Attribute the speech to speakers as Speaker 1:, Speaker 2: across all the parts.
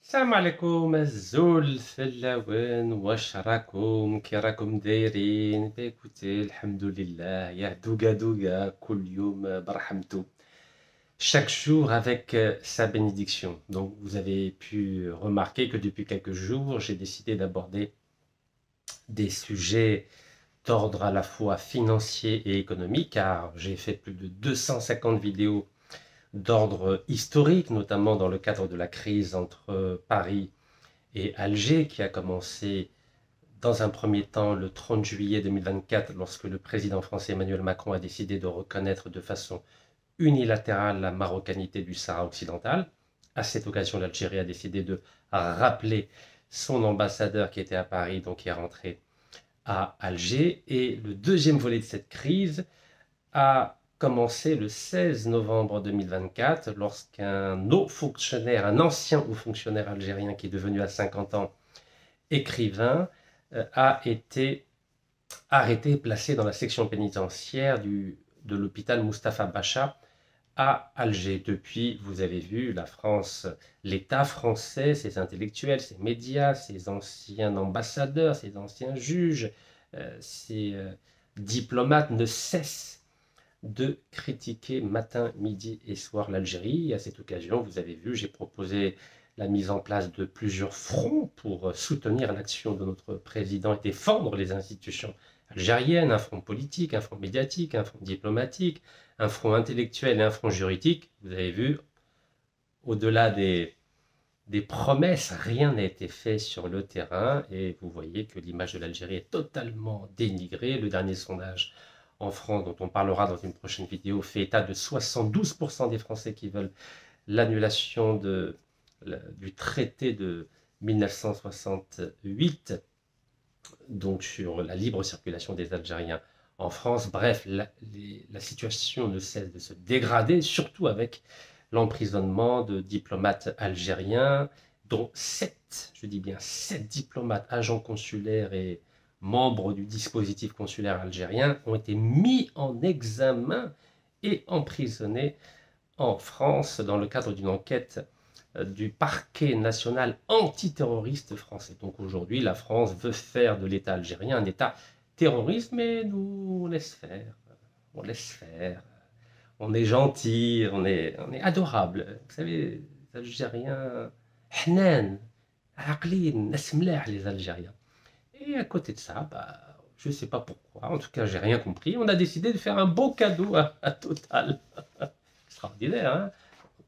Speaker 1: السلام عليكم الزول الفلاوين واش راكم كي راكم دايرين بيكوتي الحمد لله يا دوغا دوغا كل يوم برحمته chaque jour avec sa bénédiction. Donc vous avez pu remarquer que depuis quelques jours, j'ai décidé d'aborder des sujets d'ordre à la fois financier et économique, car j'ai fait plus de 250 vidéos d'ordre historique, notamment dans le cadre de la crise entre Paris et Alger, qui a commencé dans un premier temps le 30 juillet 2024, lorsque le président français Emmanuel Macron a décidé de reconnaître de façon unilatérale la marocanité du Sahara occidental. À cette occasion, l'Algérie a décidé de rappeler son ambassadeur qui était à Paris, donc qui est rentré à Alger. Et le deuxième volet de cette crise a commencé le 16 novembre 2024, lorsqu'un haut fonctionnaire, un ancien haut fonctionnaire algérien qui est devenu à 50 ans écrivain, a été arrêté et placé dans la section pénitentiaire de l'hôpital Mustapha Bacha à Alger. Depuis, vous avez vu, la France, l'État français, ses intellectuels, ses médias, ses anciens ambassadeurs, ses anciens juges, ses diplomates ne cessent de critiquer matin, midi et soir l'Algérie. À cette occasion, vous avez vu, j'ai proposé la mise en place de plusieurs fronts pour soutenir l'action de notre président et défendre les institutions algériennes, un front politique, un front médiatique, un front diplomatique, un front intellectuel et un front juridique. Vous avez vu, au-delà des promesses, rien n'a été fait sur le terrain et vous voyez que l'image de l'Algérie est totalement dénigrée. Le dernier sondage en France, dont on parlera dans une prochaine vidéo, fait état de 72% des Français qui veulent l'annulation du traité de 1968, donc sur la libre circulation des Algériens en France. Bref, la situation ne cesse de se dégrader, surtout avec l'emprisonnement de diplomates algériens, dont 7, je dis bien 7 diplomates, agents consulaires et membres du dispositif consulaire algérien ont été mis en examen et emprisonnés en France dans le cadre d'une enquête du parquet national antiterroriste français. Donc aujourd'hui, la France veut faire de l'État algérien un État terroriste, mais nous on laisse faire, on laisse faire. On est gentil, on est adorable. Vous savez, les Algériens, حنان, عاقلين, ناس ملاح, les Algériens. Et à côté de ça, je ne sais pas pourquoi, en tout cas, j'ai rien compris. On a décidé de faire un beau cadeau à Total. Extraordinaire, hein?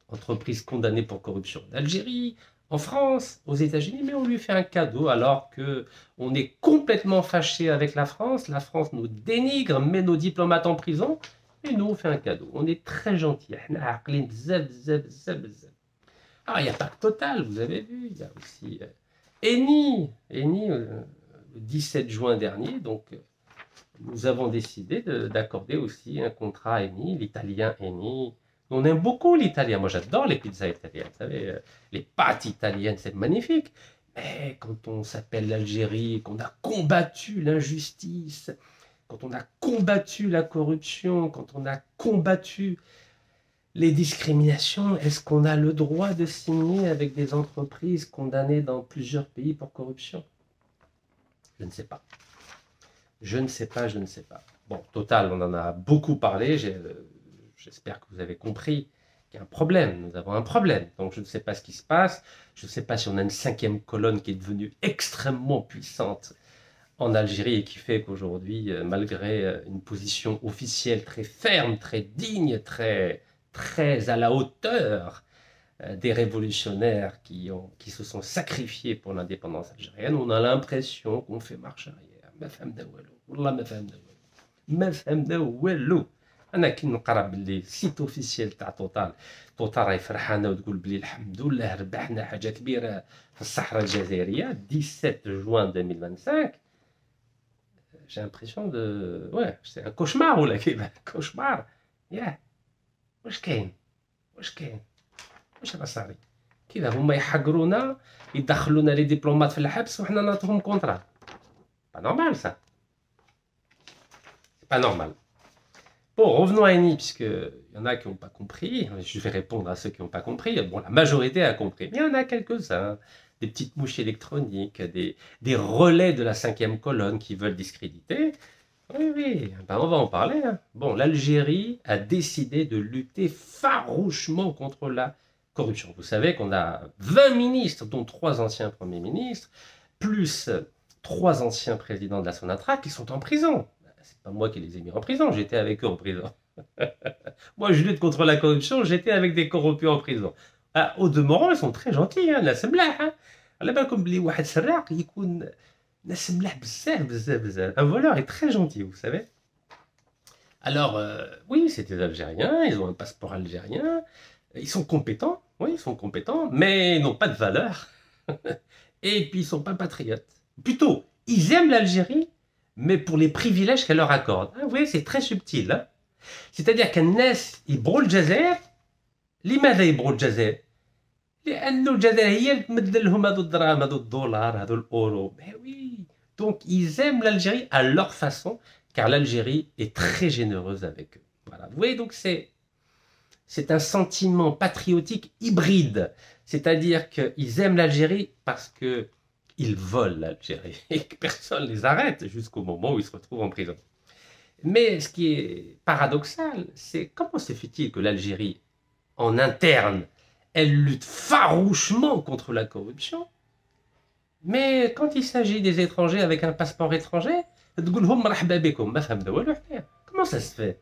Speaker 1: Entreprise condamnée pour corruption d'Algérie, en France, aux États-Unis, mais on lui fait un cadeau alors que on est complètement fâché avec la France. La France nous dénigre, met nos diplomates en prison, et nous on fait un cadeau. On est très gentils. Alors il n'y a pas que Total, vous avez vu, il y a aussi Eni, le 17 juin dernier, donc nous avons décidé d'accorder aussi un contrat à Eni, l'italien Eni. On aime beaucoup l'italien. Moi, j'adore les pizzas italiennes. Vous savez, les pâtes italiennes, c'est magnifique. Mais quand on s'appelle l'Algérie, qu'on a combattu l'injustice, quand on a combattu la corruption, quand on a combattu les discriminations, est-ce qu'on a le droit de signer avec des entreprises condamnées dans plusieurs pays pour corruption? Je ne sais pas. Je ne sais pas, je ne sais pas. Bon, Total, on en a beaucoup parlé. J'espère que vous avez compris qu'il y a un problème. Nous avons un problème. Donc, je ne sais pas ce qui se passe. Je ne sais pas si on a une cinquième colonne qui est devenue extrêmement puissante en Algérie et qui fait qu'aujourd'hui, malgré une position officielle très ferme, très digne, très à la hauteur des révolutionnaires qui se sont sacrifiés pour l'indépendance algérienne, on a l'impression qu'on fait marche arrière. ما فهمنا والو والله ما فهمنا والو ما فهمنا والو. انا كي نقرا باللي السيت اوفيسيال تاع توتال راهي فرحانه وتقول بلي الحمد لله ربحنا حاجه كبيره في الصحراء الجزائريه 17 juin 2025. J'ai l'impression de ouais, c'est un cauchemar ولا كيف كوشمار ياه. واش كاين واش راه صاري كذا هما يحقرونا يدخلونا لي دبلومات في الحبس وحنا نعطيهم كونترا. Pas normal ça. C'est pas normal. Bon, revenons à Eni, puisqu'il y en a qui n'ont pas compris. Je vais répondre à ceux qui n'ont pas compris. Bon, la majorité a compris, mais il y en a quelques-uns. Des petites mouches électroniques, des relais de la cinquième colonne qui veulent discréditer. Oui, oui, ben on va en parler. Hein. Bon, l'Algérie a décidé de lutter farouchement contre la corruption. Vous savez qu'on a 20 ministres, dont 3 anciens premiers ministres, plus 3 anciens présidents de la Sonatra qui sont en prison. C'est pas moi qui les ai mis en prison, j'étais avec eux en prison. Moi, je lutte contre la corruption, j'étais avec des corrompus en prison. Ah, au demeurant, ils sont très gentils, hein, الناس ملاح. Hein. على بالكم بلي واحد سراق يكون ناس ملاح بزاف بزاف بزاف. Un voleur est très gentil, vous savez. Alors, oui, c'est des Algériens, ils ont un passeport algérien, ils sont compétents, oui, ils sont compétents, mais ils n'ont pas de valeur. Et puis, ils ne sont pas patriotes. Plutôt, ils aiment l'Algérie, mais pour les privilèges qu'elle leur accorde. Ah, vous voyez, c'est très subtil. Hein. C'est-à-dire qu'الناس يبغوا الجزائر. لماذا يبغوا الجزائر؟ لأنه الجزائر هي اللي تمد لهم هذو الدراهم هذو الدولار هذو الأورو. Mais oui. Donc ils aiment l'Algérie à leur façon, car l'Algérie est très généreuse avec eux. Voilà. Vous voyez, donc c'est un sentiment patriotique hybride. C'est-à-dire qu'ils aiment l'Algérie parce que ils volent l'Algérie et que personne ne les arrête jusqu'au moment où ils se retrouvent en prison. Mais ce qui est paradoxal, c'est comment se fait-il que l'Algérie, en interne, elle lutte farouchement contre la corruption, mais quand il s'agit des étrangers avec un passeport étranger, comment ça se fait?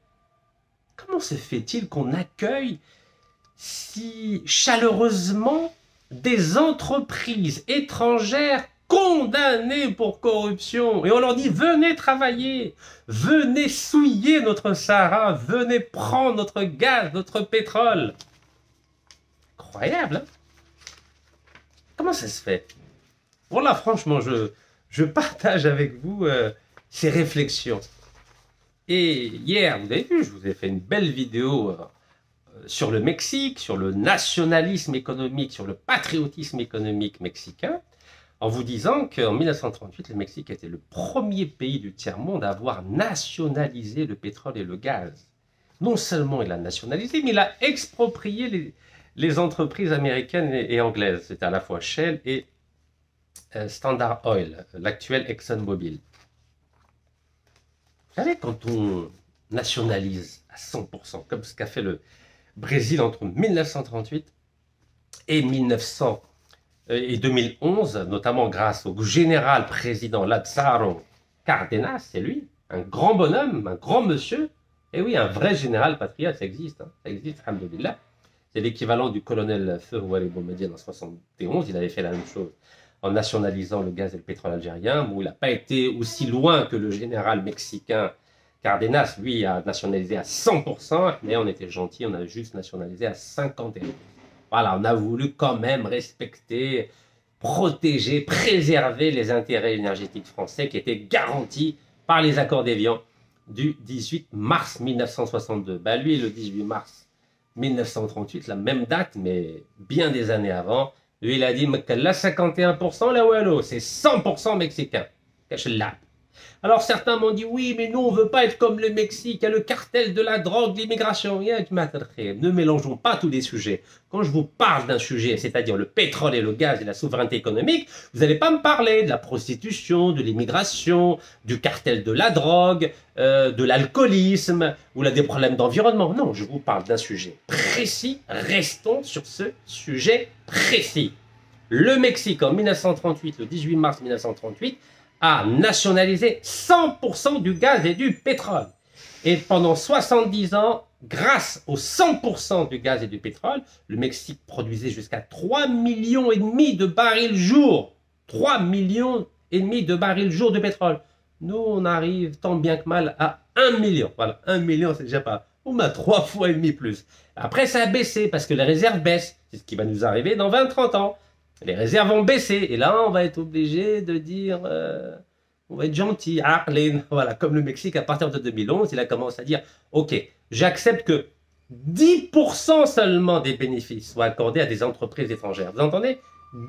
Speaker 1: Comment se fait-il qu'on accueille si chaleureusement des entreprises étrangères condamnées pour corruption et on leur dit venez travailler, venez souiller notre Sahara, venez prendre notre gaz, notre pétrole. Incroyable, hein? Comment ça se fait? Voilà, franchement, je partage avec vous ces réflexions. Et hier, vous avez vu, je vous ai fait une belle vidéo sur le Mexique, sur le nationalisme économique, sur le patriotisme économique mexicain, en vous disant qu'en 1938, le Mexique était le premier pays du tiers-monde à avoir nationalisé le pétrole et le gaz. Non seulement il a nationalisé, mais il a exproprié les entreprises américaines et anglaises. C'était à la fois Shell et Standard Oil, l'actuel ExxonMobil. Vous savez, quand on nationalise à 100%, comme ce qu'a fait le Brésil entre 1938 et 2011, notamment grâce au général président Lázaro Cárdenas, c'est lui, un grand bonhomme, un grand monsieur, et oui, un vrai général patriote, ça existe, hein, ça existe, alhamdoulilah. C'est l'équivalent du colonel Feu Houari Boumediene en 1971, il avait fait la même chose en nationalisant le gaz et le pétrole algérien. Bon, il n'a pas été aussi loin que le général mexicain Cárdenas, lui a nationalisé à 100%, mais on était gentil, on a juste nationalisé à 51%. Voilà, on a voulu quand même respecter, protéger, préserver les intérêts énergétiques français qui étaient garantis par les accords d'Évian du 18 mars 1962. Ben lui, le 18 mars 1938, la même date, mais bien des années avant, lui, il a dit, là, 51%, là, ouais, c'est 100% mexicain. Alors, certains m'ont dit, oui, mais nous, on ne veut pas être comme le Mexique, il y a le cartel de la drogue, l'immigration. Ne mélangeons pas tous les sujets. Quand je vous parle d'un sujet, c'est-à-dire le pétrole et le gaz et la souveraineté économique, vous n'allez pas me parler de la prostitution, de l'immigration, du cartel de la drogue, de l'alcoolisme ou des problèmes d'environnement. Non, je vous parle d'un sujet précis. Restons sur ce sujet précis. Le Mexique, en 1938, le 18 mars 1938, a nationalisé 100% du gaz et du pétrole. Et pendant 70 ans, grâce aux 100% du gaz et du pétrole, le Mexique produisait jusqu'à 3,5 millions de barils jour. 3,5 millions de barils jour de pétrole. Nous, on arrive tant bien que mal à 1 million. Voilà, 1 million, c'est déjà pas. On a 3,5 fois plus. Après, ça a baissé parce que les réserves baissent. C'est ce qui va nous arriver dans 20-30 ans. Les réserves vont baisser. Et là, on va être obligé de dire... on va être gentil. Voilà, comme le Mexique, à partir de 2011, il a commencé à dire « Ok, j'accepte que 10% seulement des bénéfices soient accordés à des entreprises étrangères. » Vous entendez?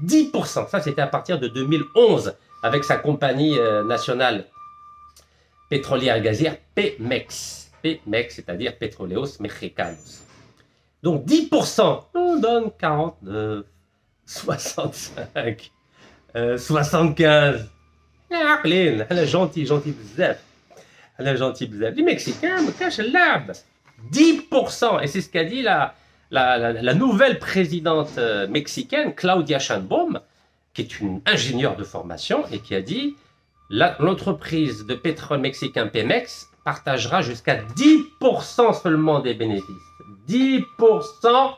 Speaker 1: 10%. Ça, c'était à partir de 2011, avec sa compagnie nationale pétrolière et gazière, Pemex. Pemex, c'est-à-dire Petróleos Mexicanos. Donc 10%, on donne 49, 65, 75. عاقلين حنا gentil بزاف. حنا gentil بزاف. Les Mexicains ما كاش اللعب. 10%, et c'est ce qu'a dit la nouvelle présidente mexicaine, Claudia Sheinbaum, qui est une ingénieure de formation, et qui a dit l'entreprise de pétrole mexicain Pemex partagera jusqu'à 10% seulement des bénéfices. 10%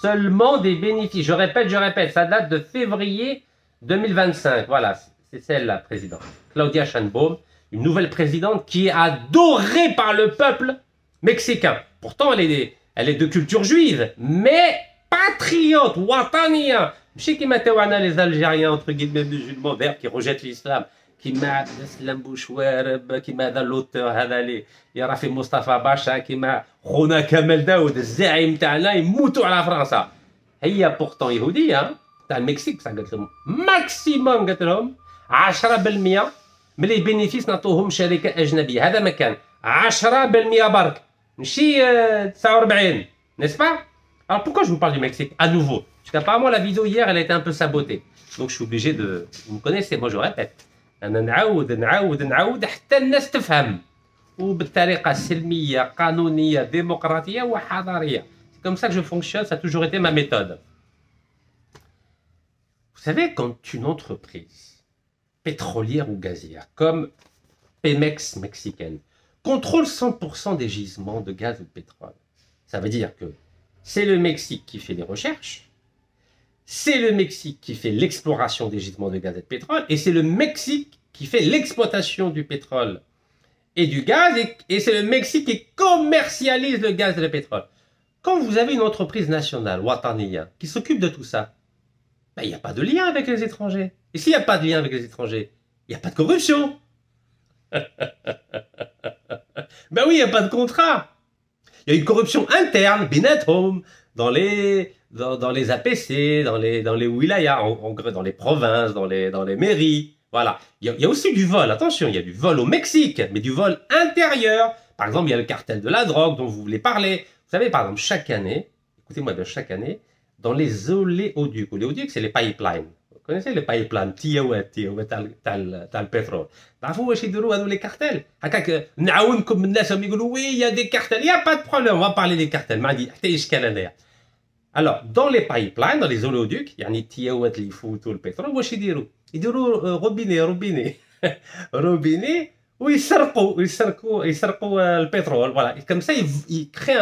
Speaker 1: seulement des bénéfices. Je répète, ça date de février 2025. Voilà, c'est celle la présidente. Claudia Sheinbaum, une nouvelle présidente qui est adorée par le peuple mexicain. Pourtant, elle est de culture juive, mais patriote, watania. Je sais qu'il les Algériens, entre guillemets, musulmans verts qui rejettent l'islam. كيما اسلام بوشوارب كيما هذا اللوتور هذا اللي يرى في مصطفى باشا كيما خونا كمال داود الزعيم تاعنا يموتوا على فرنسا. هي بورتون يهوديه تاع المكسيك بصح قالت لهم ماكسيموم قالت لهم 10% من لي بينيفيس نعطوهم شركه اجنبيه. هذا ما كان 10% برك ماشي 49 n'est-ce pas? Alors pourquoi je vous parle du Mexique à nouveau? Parce qu'apparemment la vidéo hier elle a été un peu sabotée. Donc je suis obligé de, vous me connaissez, moi je répète. أنا نعاود حتى الناس تفهم وبالطريقة سلمية قانونية ديمقراطية وحضارية. C'est comme ça que je fonctionne, ça a toujours été ma méthode. Vous savez, quand une entreprise pétrolière ou gazière comme Pemex mexicaine contrôle 100% des gisements de gaz ou de pétrole, ça veut dire que c'est le Mexique qui fait les recherches, c'est le Mexique qui fait l'exploration des gisements de gaz et de pétrole, et c'est le Mexique qui fait l'exploitation du pétrole et du gaz, et c'est le Mexique qui commercialise le gaz et le pétrole. Quand vous avez une entreprise nationale, Wataniya, qui s'occupe de tout ça, ben, il n'y a pas de lien avec les étrangers. Et s'il n'y a pas de lien avec les étrangers, il n'y a pas de corruption. Ben oui, il n'y a pas de contrat. Il y a une corruption interne, Benatom, dans les APC, dans les wilayas, dans les provinces, dans les mairies. Voilà. Il y a aussi du vol, attention, il y a du vol au Mexique, mais du vol intérieur. Par exemple, il y a le cartel de la drogue dont vous voulez parler. Vous savez, par exemple, chaque année, écoutez-moi bien, chaque année, dans les oléoducs, oléoducs, c'est les pipelines. Vous connaissez les pipelines, t'as le pétrole. تعرفوا واش يديروا هذو les cartels. هكاك نعاونكم الناس هم يقولوا oui, il y a des cartels. Il n'y a pas de problème, on va parler des cartels. ما عندي حتى إشكال هنايا. Alors, dans les pipelines, dans les oléoducs, يعني التياوات اللي يفوتوا البترول واش يديروا؟ يديروا روبيني روبيني ويسرقوا le pétrole. Voilà. Et comme ça, ils créent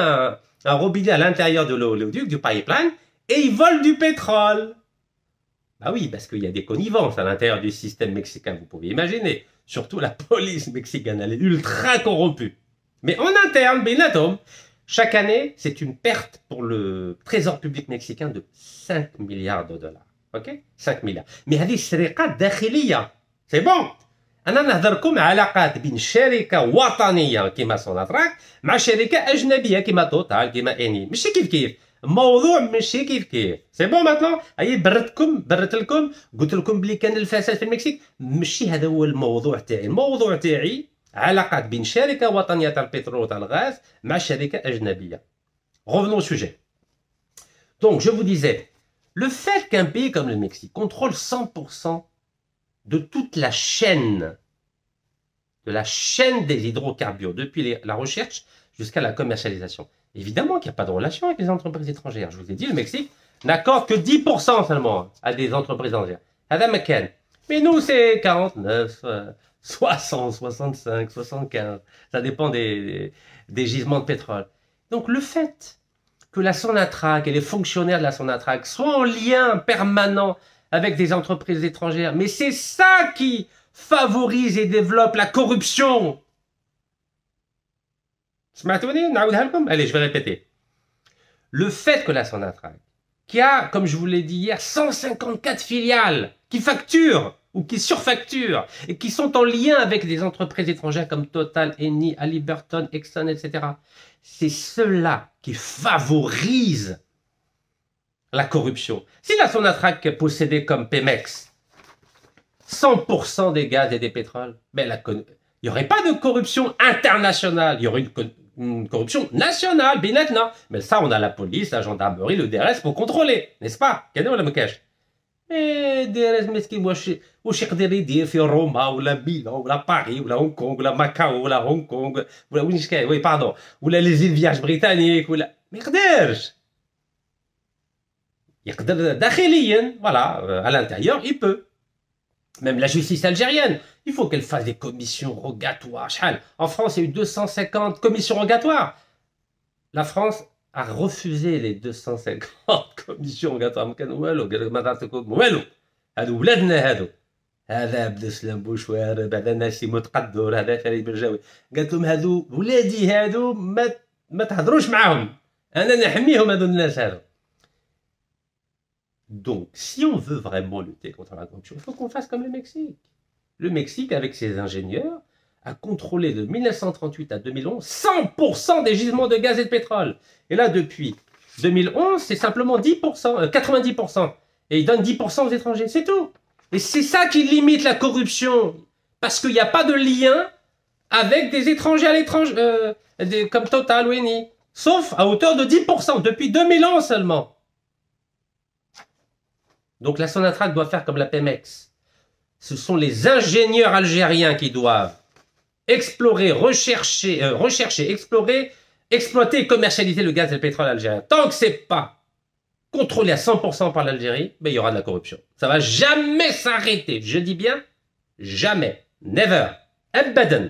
Speaker 1: un robinet à l'intérieur de l'oléoduc, du pipeline, et ils volent du pétrole. Bah oui, parce qu'il y a des connivences à l'intérieur du système mexicain, vous pouvez imaginer. Surtout la police mexicaine, elle est ultra corrompue. Mais en interne, Benatom, chaque année, c'est une perte pour le trésor public mexicain de 5 milliards de dollars. Ok, 5 milliards. Mais هذه سرقات داخلية. C'est bon. أنا نهضركم علاقات بين شركة وطنية كيما سوناتراك مع شركة أجنبية كيما توتال كيما إني. ماشي كيف الموضوع ماشي كيف. سي بون ماتنون. أي برت لكم قلت لكم بلي كان الفساد في المكسيك. ماشي هذا هو الموضوع تاعي. الموضوع تاعي علاقات بين شركة وطنية تاع البترول وتاع الغاز مع شركة أجنبية. Revenons au sujet. Donc je vous disais, le fait qu'un pays comme le Mexique contrôle 100% de toute la chaîne, des hydrocarbures, depuis la recherche jusqu'à la commercialisation. Évidemment qu'il n'y a pas de relation avec les entreprises étrangères. Je vous ai dit, le Mexique n'accorde que 10% seulement à des entreprises étrangères. Mais nous, c'est 49, 60, 65, 75. Ça dépend des gisements de pétrole. Donc le fait que la Sonatrach et les fonctionnaires de la Sonatrach soient en lien permanent avec des entreprises étrangères, mais c'est ça qui favorise et développe la corruption. Allez, je vais répéter. Le fait que la Sonatrach, qui a, comme je vous l'ai dit hier, 154 filiales, qui facturent ou qui surfacturent et qui sont en lien avec des entreprises étrangères comme Total, Eni, Halliburton, Exxon, etc. C'est cela qui favorise la corruption. Si la Sonatrach possédait comme Pemex 100% des gaz et des pétroles, ben il n'y aurait pas de corruption internationale. Il y aurait une corruption nationale, بيناتنا. Mais ça, on a la police, la gendarmerie, le DRS pour contrôler, n'est-ce pas? كان ولا ما كاش؟ mais DRS مسكين واش يقدر يدير في روما ولا ميلان ولا باريس ولا هونغ كونغ ولا ماكاو ولا هونغ كونغ ولا وين كاين؟ وي باردون ولا لي زيل فياج بريطانيك ولا ما يقدرش. يقدر داخليا voilà à l'intérieur il peut. Même la justice algérienne, il faut qu'elle fasse des commissions rogatoires. En France, il y a eu 250 commissions rogatoires. La France a refusé les 250 commissions rogatoires. هادو ولادنا هادو. هذا عبد السلام بوشوارب، هذا ناسي متقدر، هذا فريد بن قالت لهم هادو ولادي هادو ما تهضروش معاهم. انا نحميهم هادو الناس هادو. Donc, si on veut vraiment lutter contre la corruption, il faut qu'on fasse comme le Mexique. Le Mexique, avec ses ingénieurs, a contrôlé de 1938 à 2011 100% des gisements de gaz et de pétrole. Et là, depuis 2011, c'est simplement 10%, 90%. Et ils donnent 10% aux étrangers, c'est tout. Et c'est ça qui limite la corruption. Parce qu'il n'y a pas de lien avec des étrangers à l'étranger, comme Total ou Eni. Sauf à hauteur de 10%, depuis 2011 seulement. Donc la Sonatrach doit faire comme la Pemex. Ce sont les ingénieurs algériens qui doivent explorer, rechercher, explorer, exploiter et commercialiser le gaz et le pétrole algérien. Tant que ce n'est pas contrôlé à 100% par l'Algérie, ben, il y aura de la corruption. Ça ne va jamais s'arrêter. Je dis bien jamais. Never. Abadan.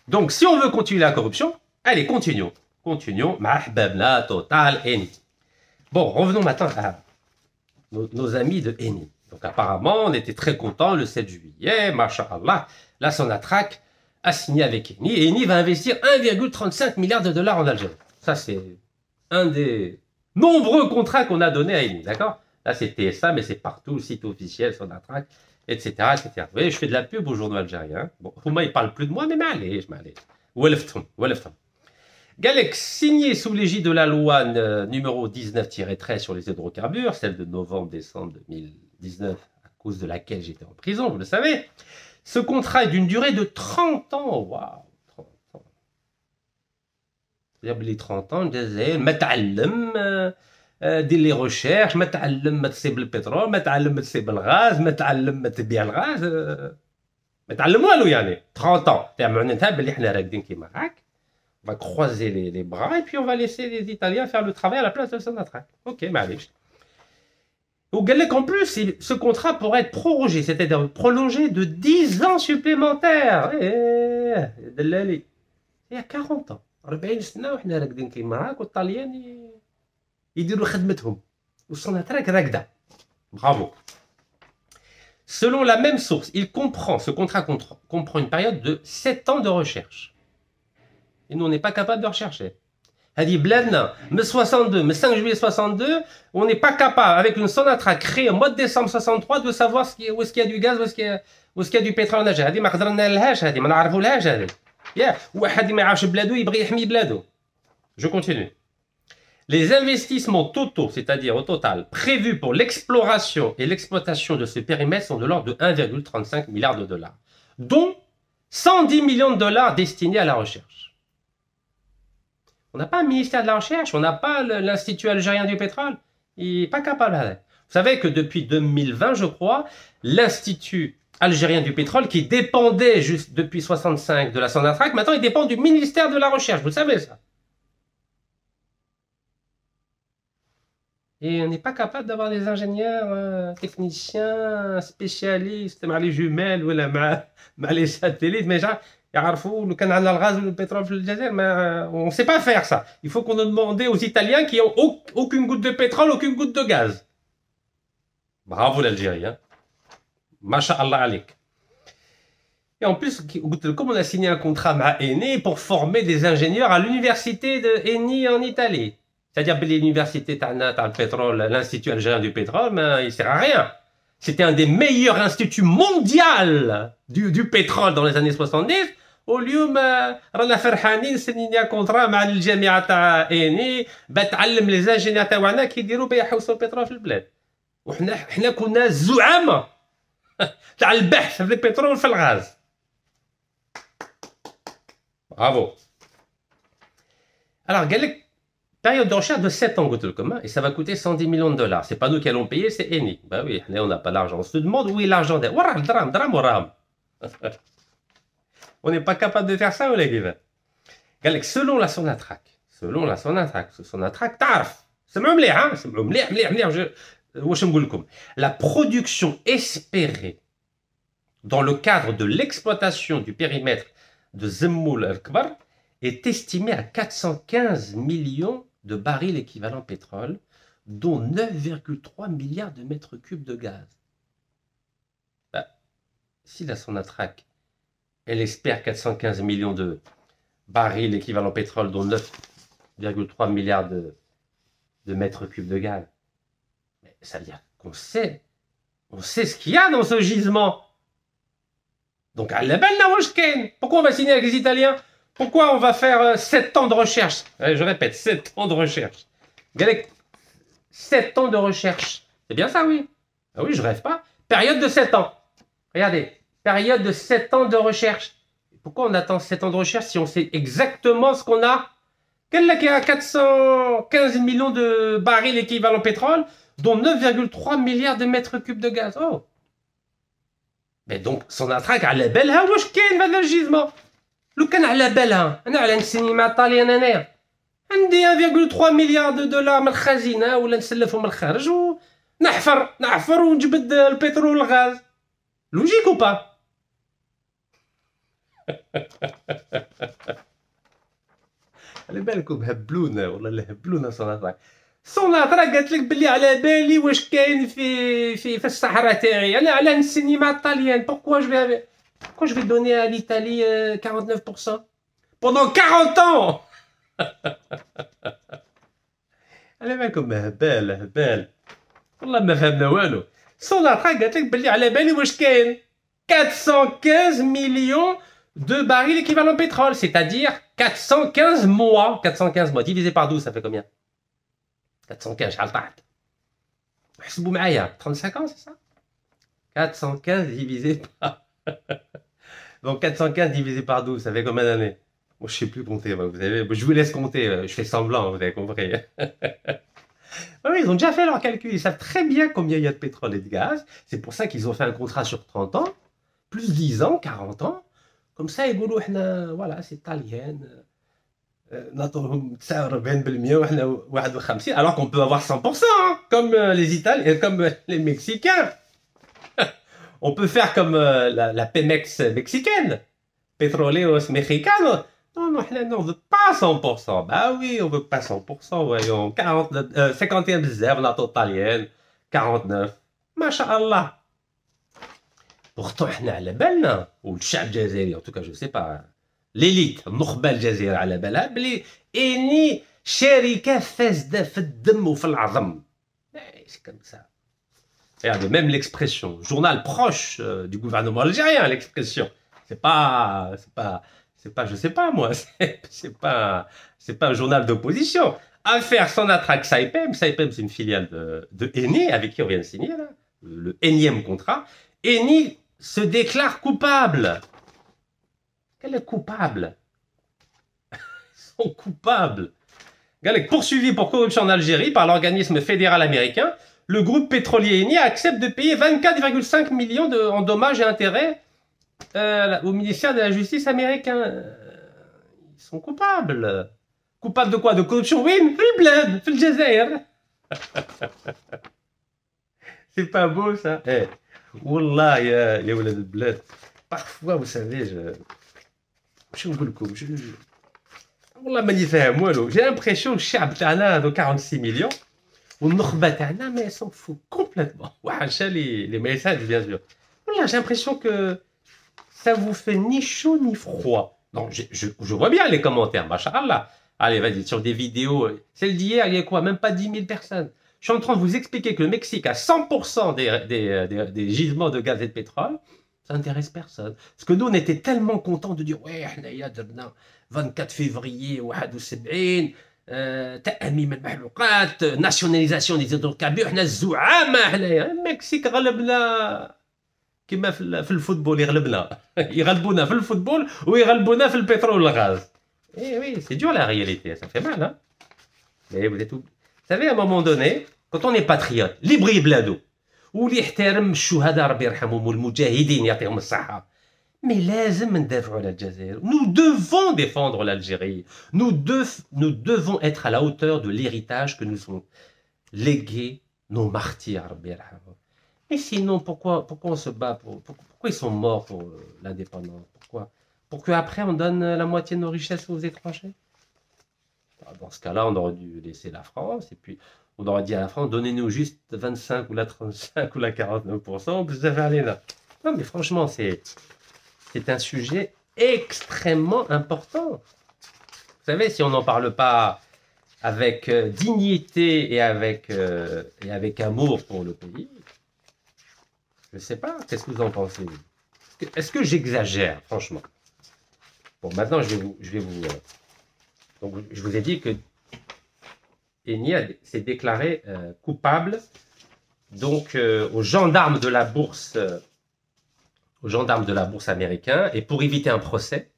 Speaker 1: Donc si on veut continuer la corruption, allez, continuons. Continuons. Mahbabna, Total, Eni. Bon, revenons maintenant à nos amis de Eni. Donc apparemment, on était très contents le 7 juillet, masha'Allah, la Sonatrach a signé avec Eni, et Eni va investir 1,35 milliard de dollars en Algérie. Ça, c'est un des nombreux contrats qu'on a donnés à Eni, d'accord? Là, c'est TSA, mais c'est partout, le site officiel, Sonatrach, etc., etc. Vous voyez, je fais de la pub aux journaux algériens. Bon, moi, ils ne parlent plus de moi, mais allez. Welftom. Galec, signé sous l'égide de la loi numéro 19-13 sur les hydrocarbures, celle de novembre-décembre 2019, à cause de laquelle j'étais en prison, vous le savez. Ce contrat est d'une durée de 30 ans. Waouh, 30 ans. C'est-à-dire les 30 ans, je دير لي ريشيرش ما تعلم ما تصيب البترول ما تعلم ما تصيب الغاز ما تعلم ما تبيع الغاز ما تعلم والو يعني 30 ans تاع معناتها باللي حنا راقدين كيما هاك. On va croiser les bras et puis on va laisser les Italiens faire le travail à la place de Sonatrach. Ok, معليش. Au Galec, en plus, ce contrat pourrait être prorogé, c'est-à-dire prolongé de 10 ans supplémentaires. دلالي. Il y a 40 ans. 40 سنة وحنا راقدين كيما هاك والطاليان يديروا خدمتهم. والسوناتراك راقدة. Bravo. Selon la même source, ce contrat comprend une période de 7 ans de recherche. Et nous, on n'est pas capable de rechercher. هذه بلادنا من 62, من 5 juillet 62, on n'est pas capable, avec une Sonatrach créée au mois de décembre 63, de savoir où est-ce qu'il y a du gaz, où est-ce qu'il y a du pétrole en Algérie. هذه ما قدرنا لهاش, هذه ما نعرفوا لهاش هذه. واحد ما يعرفش بلادو يبغي يحمي بلادو. Je continue. Les investissements totaux, c'est-à-dire au total, prévus pour l'exploration et l'exploitation de ce périmètre sont de l'ordre de 1,35 milliard de dollars, dont 110 millions de dollars destinés à la recherche. On n'a pas un ministère de la Recherche, on n'a pas l'Institut algérien du pétrole. Il n'est pas capable. Vous savez que depuis 2020, je crois, l'Institut algérien du pétrole, qui dépendait juste depuis 65 de la Sonatrach, maintenant il dépend du ministère de la Recherche. Vous le savez ça. Et on n'est pas capable d'avoir des ingénieurs, techniciens, spécialistes, les jumelles, ou les satellites, mais genre, le canal le gaz ou le pétrole في الجزائر, on ne sait pas faire ça. Il faut qu'on demande aux Italiens qui n'ont aucune goutte de pétrole, aucune goutte de gaz. Bravo l'Algérie. Hein. Masha'Allah alik. Et en plus, comme on a signé un contrat avec Eni pour former des ingénieurs à l'université de Eni en Italie. C'est-à-dire que l'université de pétrole, l'Institut algérien du pétrole, il ne sert à rien. C'était un des meilleurs instituts mondiaux du pétrole dans les années 70. واليوم رانا فرحانين سنينا كونطرا مع الجامعه تاع اني بتعلم لي زانجينيور تاعنا كيديروا بيحوسوا البترول في البلاد. وحنا كنا الزعامه تاع البحث في البترول في الغاز. Bravo. Alors, Galek, période de recherche de 7 ans, et ça va coûter 110 millions de dollars. C'est pas nous qui allons payer, c'est Eni. Bah oui, on n'a pas l'argent. On se demande où est l'argent. On n'est pas capable de faire ça, ou les gars? Galek, selon la Sonatrach, tarf. C'est même hein? C'est même la production espérée dans le cadre de l'exploitation du périmètre de Zemmoul al-Kbar est estimée à 415 millions de barils équivalent pétrole, dont 9,3 milliards de mètres cubes de gaz. Bah, si la Sonatrach, elle espère 415 millions de barils équivalent pétrole, dont 9,3 milliards de mètres cubes de gaz, mais ça veut dire qu'on sait, ce qu'il y a dans ce gisement. Donc, pourquoi on va signer avec les Italiens? Pourquoi on va faire 7 ans de recherche? Je répète, 7 ans de recherche. 7 ans de recherche. C'est bien ça, oui. Ah oui, je rêve pas. Période de 7 ans. Regardez, période de 7 ans de recherche. Pourquoi on attend 7 ans de recherche si on sait exactement ce qu'on a? Quel là qui a 415 millions de barils équivalent pétrole, dont 9,3 milliards de mètres cubes de gaz. Oh. Mais donc, Sonatrach على بالها واش كاين في هذا الجيزمون. لو كان على بالها انا على السينما الطاليان انايا عندي 1,3 مليار دو دولار من الخزينه ولا نسلفهم من الخارج ونحفر ونجبد البترول والغاز. لوجيك ou pas? على بالكم هبلونا والله هبلونا Sonatrach. Sonatrach قالت لك بلي على بالي واش كاين في الصحراء تاعي. انا على السينما الطاليان. Pourquoi je vais donner à l'Italie 49% pendant 40 ans? على بالكم هبال والله ما فهمنا والو. Sonatrach قالت لك بلي على بالي واش كاين 415 millions de barils équivalent pétrole, c'est-à-dire 415 mois. 415 mois divisé par 12, ça fait combien? 415, شحال طاحت؟ احسبوا معايا 35 ans, c'est ça? 415 divisé par... Donc 415 divisé par 12, ça fait combien d'années? Moi, je sais plus compter, vous savez. Je vous laisse compter, je fais semblant, vous avez compris. Oui, ils ont déjà fait leur calcul, ils savent très bien combien il y a de pétrole et de gaz. C'est pour ça qu'ils ont fait un contrat sur 30 ans, plus 10 ans, 40 ans. Comme ça, ils disent, voilà, c'est italien. Alors qu'on peut avoir 100%, hein, comme les Italiens, comme les Mexicains. On peut faire comme la Pemex mexicaine, Petroleros Mexicanos. Non, on ne veut pas 100%. Bah oui, on ne veut pas 100%, voyons. 51 بزاف, NATO italienne, 49. Masha'Allah. Pourtant, احنا على بالنا, والشعب الجزائري, en tout cas, je sais pas, l'élite, النخبة الجزائرية على بالها بلي إني شركة فاسدة في الدم وفي العظم. C'est comme ça. Regardez, même l'expression, journal proche du gouvernement algérien, l'expression. C'est pas, je sais pas moi, c'est pas un journal d'opposition. Affaire Sonatrach Saipem, Saipem c'est une filiale de Eni, avec qui on vient de signer là, le énième contrat. Eni se déclare coupable. Quel est coupable? Ils sont coupables. Poursuivi pour corruption en Algérie par l'organisme fédéral américain, le groupe pétrolier Eni accepte de payer 24,5 millions en dommages et intérêts au ministère de la Justice américain. Ils sont coupables. Coupables de quoi? De corruption? Oui, mais le bled, le Jazair. C'est pas beau ça? Eh, wallah, ya walad le bled. Parfois, vous savez, je نقول لكم, والله ماني فاهم والو. J'ai l'impression que الشعب تاعنا de 46 millions والنخبة تاعنا mais ils s'en foutent complètement. وحاشا les messages bien sûr. Voilà, j'ai l'impression que ça vous fait ni chaud ni froid. Non, je vois bien les commentaires, machallah. Allez, vas-y, sur des vidéos. Celle d'hier, il y a quoi? Même pas 10 000 personnes. Je suis en train de vous expliquer que le Mexique a 100% des gisements de gaz et de pétrole. Ça n'intéresse personne. Parce que nous, on était tellement contents de dire, ouais, il y a 24 février, 71, تأميم المحروقات, nationalisation des hydrocarbures, احنا الزعامة احنا. المكسيك غلبنا كما في الفوتبول, يغلبونا في الفوتبول ويغلبونا في البترول والغاز. Eh oui, c'est dur la réalité, ça fait mal, hein. Mais vous êtes... Vous savez, à un moment donné, quand on est patriote, libri blado, واللي يحترم الشهداء ربي يرحمهم والمجاهدين يعطيهم الصحة. Mais لازم ندافعوا على الجزائر. Nous devons défendre l'Algérie. Nous devons être à la hauteur de l'héritage que nous ont légué nos martyrs, ربي يرحمهم. Mais sinon, pourquoi on se bat pourquoi ils sont morts pour l'indépendance? Pour qu'après on donne la moitié de nos richesses aux étrangers? Dans ce cas-là, on aurait dû laisser la France, et puis on aurait dit à la France, donnez-nous juste 25 ou la 35 ou la 49%, vous avez allé là. Non, mais franchement, c'est un sujet extrêmement important. Vous savez, si on n'en parle pas avec dignité et avec amour pour le pays, je ne sais pas, qu'est-ce que vous en pensez? Est-ce que j'exagère, franchement? Bon, maintenant, je vais vous donc, je vous ai dit que Eni s'est déclaré coupable donc aux gendarmes de la bourse américains, et pour éviter un procès,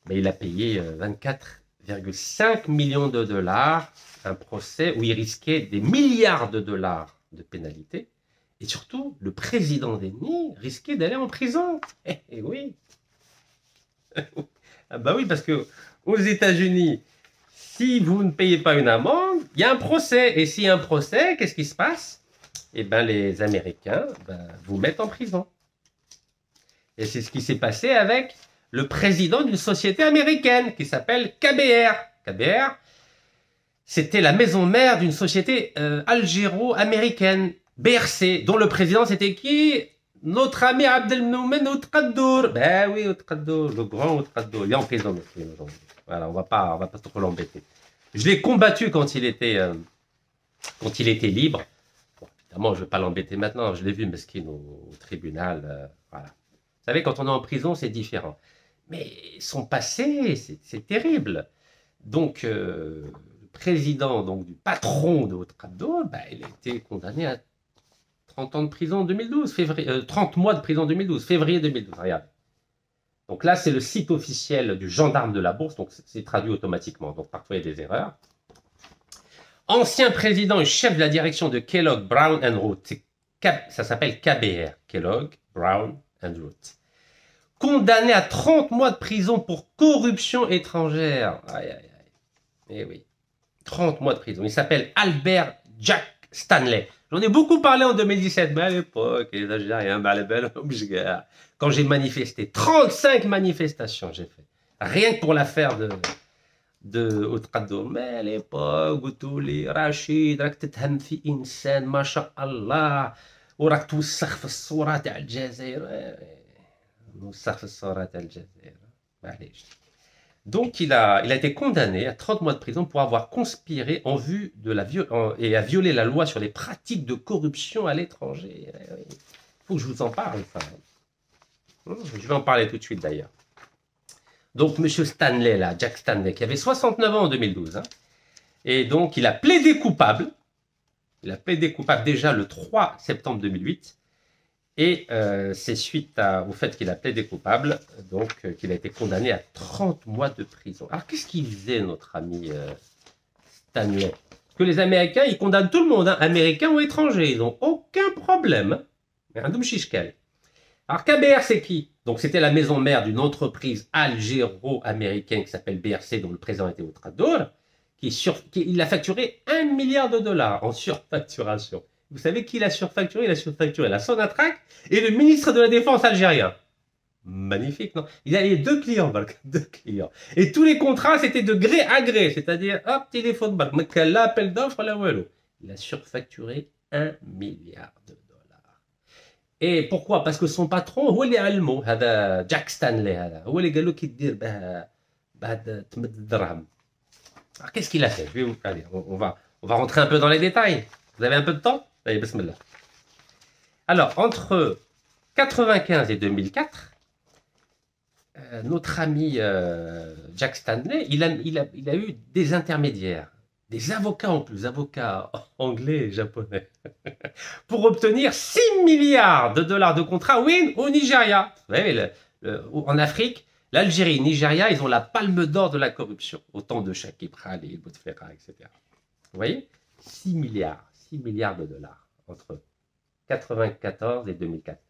Speaker 1: ben, il a payé 24,5 millions de dollars, un procès où il risquait des milliards de dollars de pénalité, et surtout le président d'Eni risquait d'aller en prison. Eh oui. Ah bah oui, parce que aux États-Unis, si vous ne payez pas une amende, il y a un procès. Et s'il y a un procès, qu'est-ce qui se passe? Eh bien, les Américains vous mettent en prison. Et c'est ce qui s'est passé avec le président d'une société américaine qui s'appelle KBR. KBR, c'était la maison mère d'une société algéro-américaine, BRC, dont le président c'était qui? Notre ami Abdelmoumen Outkaddour. Ben oui, Outkaddour, le grand Outkaddour. Il est en prison aujourd'hui. Voilà, on va pas trop l'embêter. Je l'ai combattu quand il était libre. Bon, évidemment, je ne vais pas l'embêter maintenant. Je l'ai vu, mesquine, au tribunal. Voilà. Vous savez, quand on est en prison, c'est différent. Mais son passé, c'est terrible. Donc, le président du patron de Outkaddour, ben, il a été condamné à 30 ans de prison en 2012, 30 mois de prison en 2012, février 2012, regardez. Donc là, c'est le site officiel du gendarme de la bourse, donc c'est traduit automatiquement, donc parfois il y a des erreurs. Ancien président et chef de la direction de Kellogg, Brown & Root, ça s'appelle KBR, Kellogg, Brown & Root. Condamné à 30 mois de prison pour corruption étrangère. Aïe, aïe, aïe. Eh oui, 30 mois de prison. Il s'appelle Albert Jack Stanley. J'en ai beaucoup parlé en 2017, mais à l'époque, les Algériens, quand j'ai manifesté, 35 manifestations j'ai fait. Rien que pour l'affaire de Outkaddour. Mais à l'époque, قلتولي رشيد راك تتهم في إنسان ما شاء الله وراك توسخ في الصورة تاع الجزائر. نوسخ في الصورة تاع الجزائر. معليش. Donc, il a été condamné à 30 mois de prison pour avoir conspiré en vue de et à violer la loi sur les pratiques de corruption à l'étranger. Il faut que je vous en parle, ça. Je vais en parler tout de suite, d'ailleurs. Donc, M. Stanley, là, Jack Stanley, qui avait 69 ans en 2012, hein, et donc, il a plaidé coupable. Il a plaidé coupable déjà le 3 septembre 2008. Et c'est suite au fait qu'il a plaidé coupable, donc qu'il a été condamné à 30 mois de prison. Alors qu'est-ce qu'il faisait, notre ami Stanley? Parce que les Américains, ils condamnent tout le monde, hein, Américains ou étrangers, ils n'ont aucun problème. Alors KBR, c'est qui? Donc c'était la maison mère d'une entreprise algéro-américaine qui s'appelle BRC, dont le président était Outkaddour, il a facturé 1 milliard de dollars en surfacturation. Vous savez qui l'a surfacturé? Il a surfacturé la Sonatrach et le ministre de la Défense algérien. Magnifique, non? Il avait deux clients, deux clients. Et tous les contrats, c'était de gré à gré. C'est-à-dire, hop, téléphone, l'appel d'offres, la voilà. Il a surfacturé 1 milliard de dollars. Et pourquoi? Parce que son patron, هو اللي علمه هذا Jack Stanley هذا. هو اللي قال له كي دير بعد تمد الدرهم. Alors qu'est-ce qu'il a fait? Allez, on va rentrer un peu dans les détails. Vous avez un peu de temps? Allez, bismillah. Alors, entre 1995 et 2004, notre ami Jack Stanley, il a eu des intermédiaires, des avocats en plus, avocats anglais et japonais, pour obtenir 6 milliards de dollars de contrats win au Nigeria. Vous voyez, en Afrique, L'Algérie, Nigeria, ils ont la palme d'or de la corruption. Autant de Chakib Khalil, Bouteflika, etc. Vous voyez 6 milliards de dollars entre 1994 et 2004.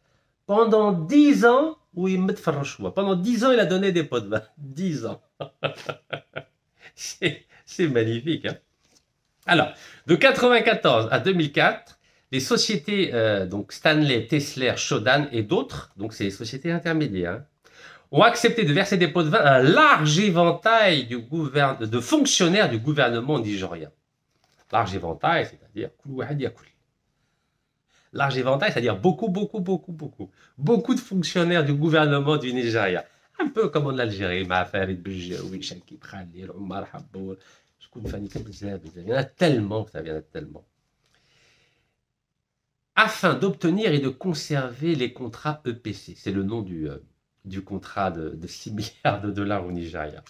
Speaker 1: Pendant 10 ans, oui, pendant 10 ans, il a donné des pots de vin. 10 ans. C'est magnifique. Hein. Alors, de 1994 à 2004, les sociétés, donc Stanley, Tesla, Shodan et d'autres, donc c'est les sociétés intermédiaires, hein, ont accepté de verser des pots de vin à un large éventail de fonctionnaires du gouvernement nigérien. Large éventail, c'est-à-dire large éventail, c'est-à-dire beaucoup de fonctionnaires du gouvernement du Nigeria. Un peu comme en Algérie, Ma'afarid Beljaoui, Chakib Khalil, Omar Habbour, il y en a tellement, ça vient tellement. Afin d'obtenir et de conserver les contrats EPC, c'est le nom du contrat de 6 milliards de dollars au Nigeria.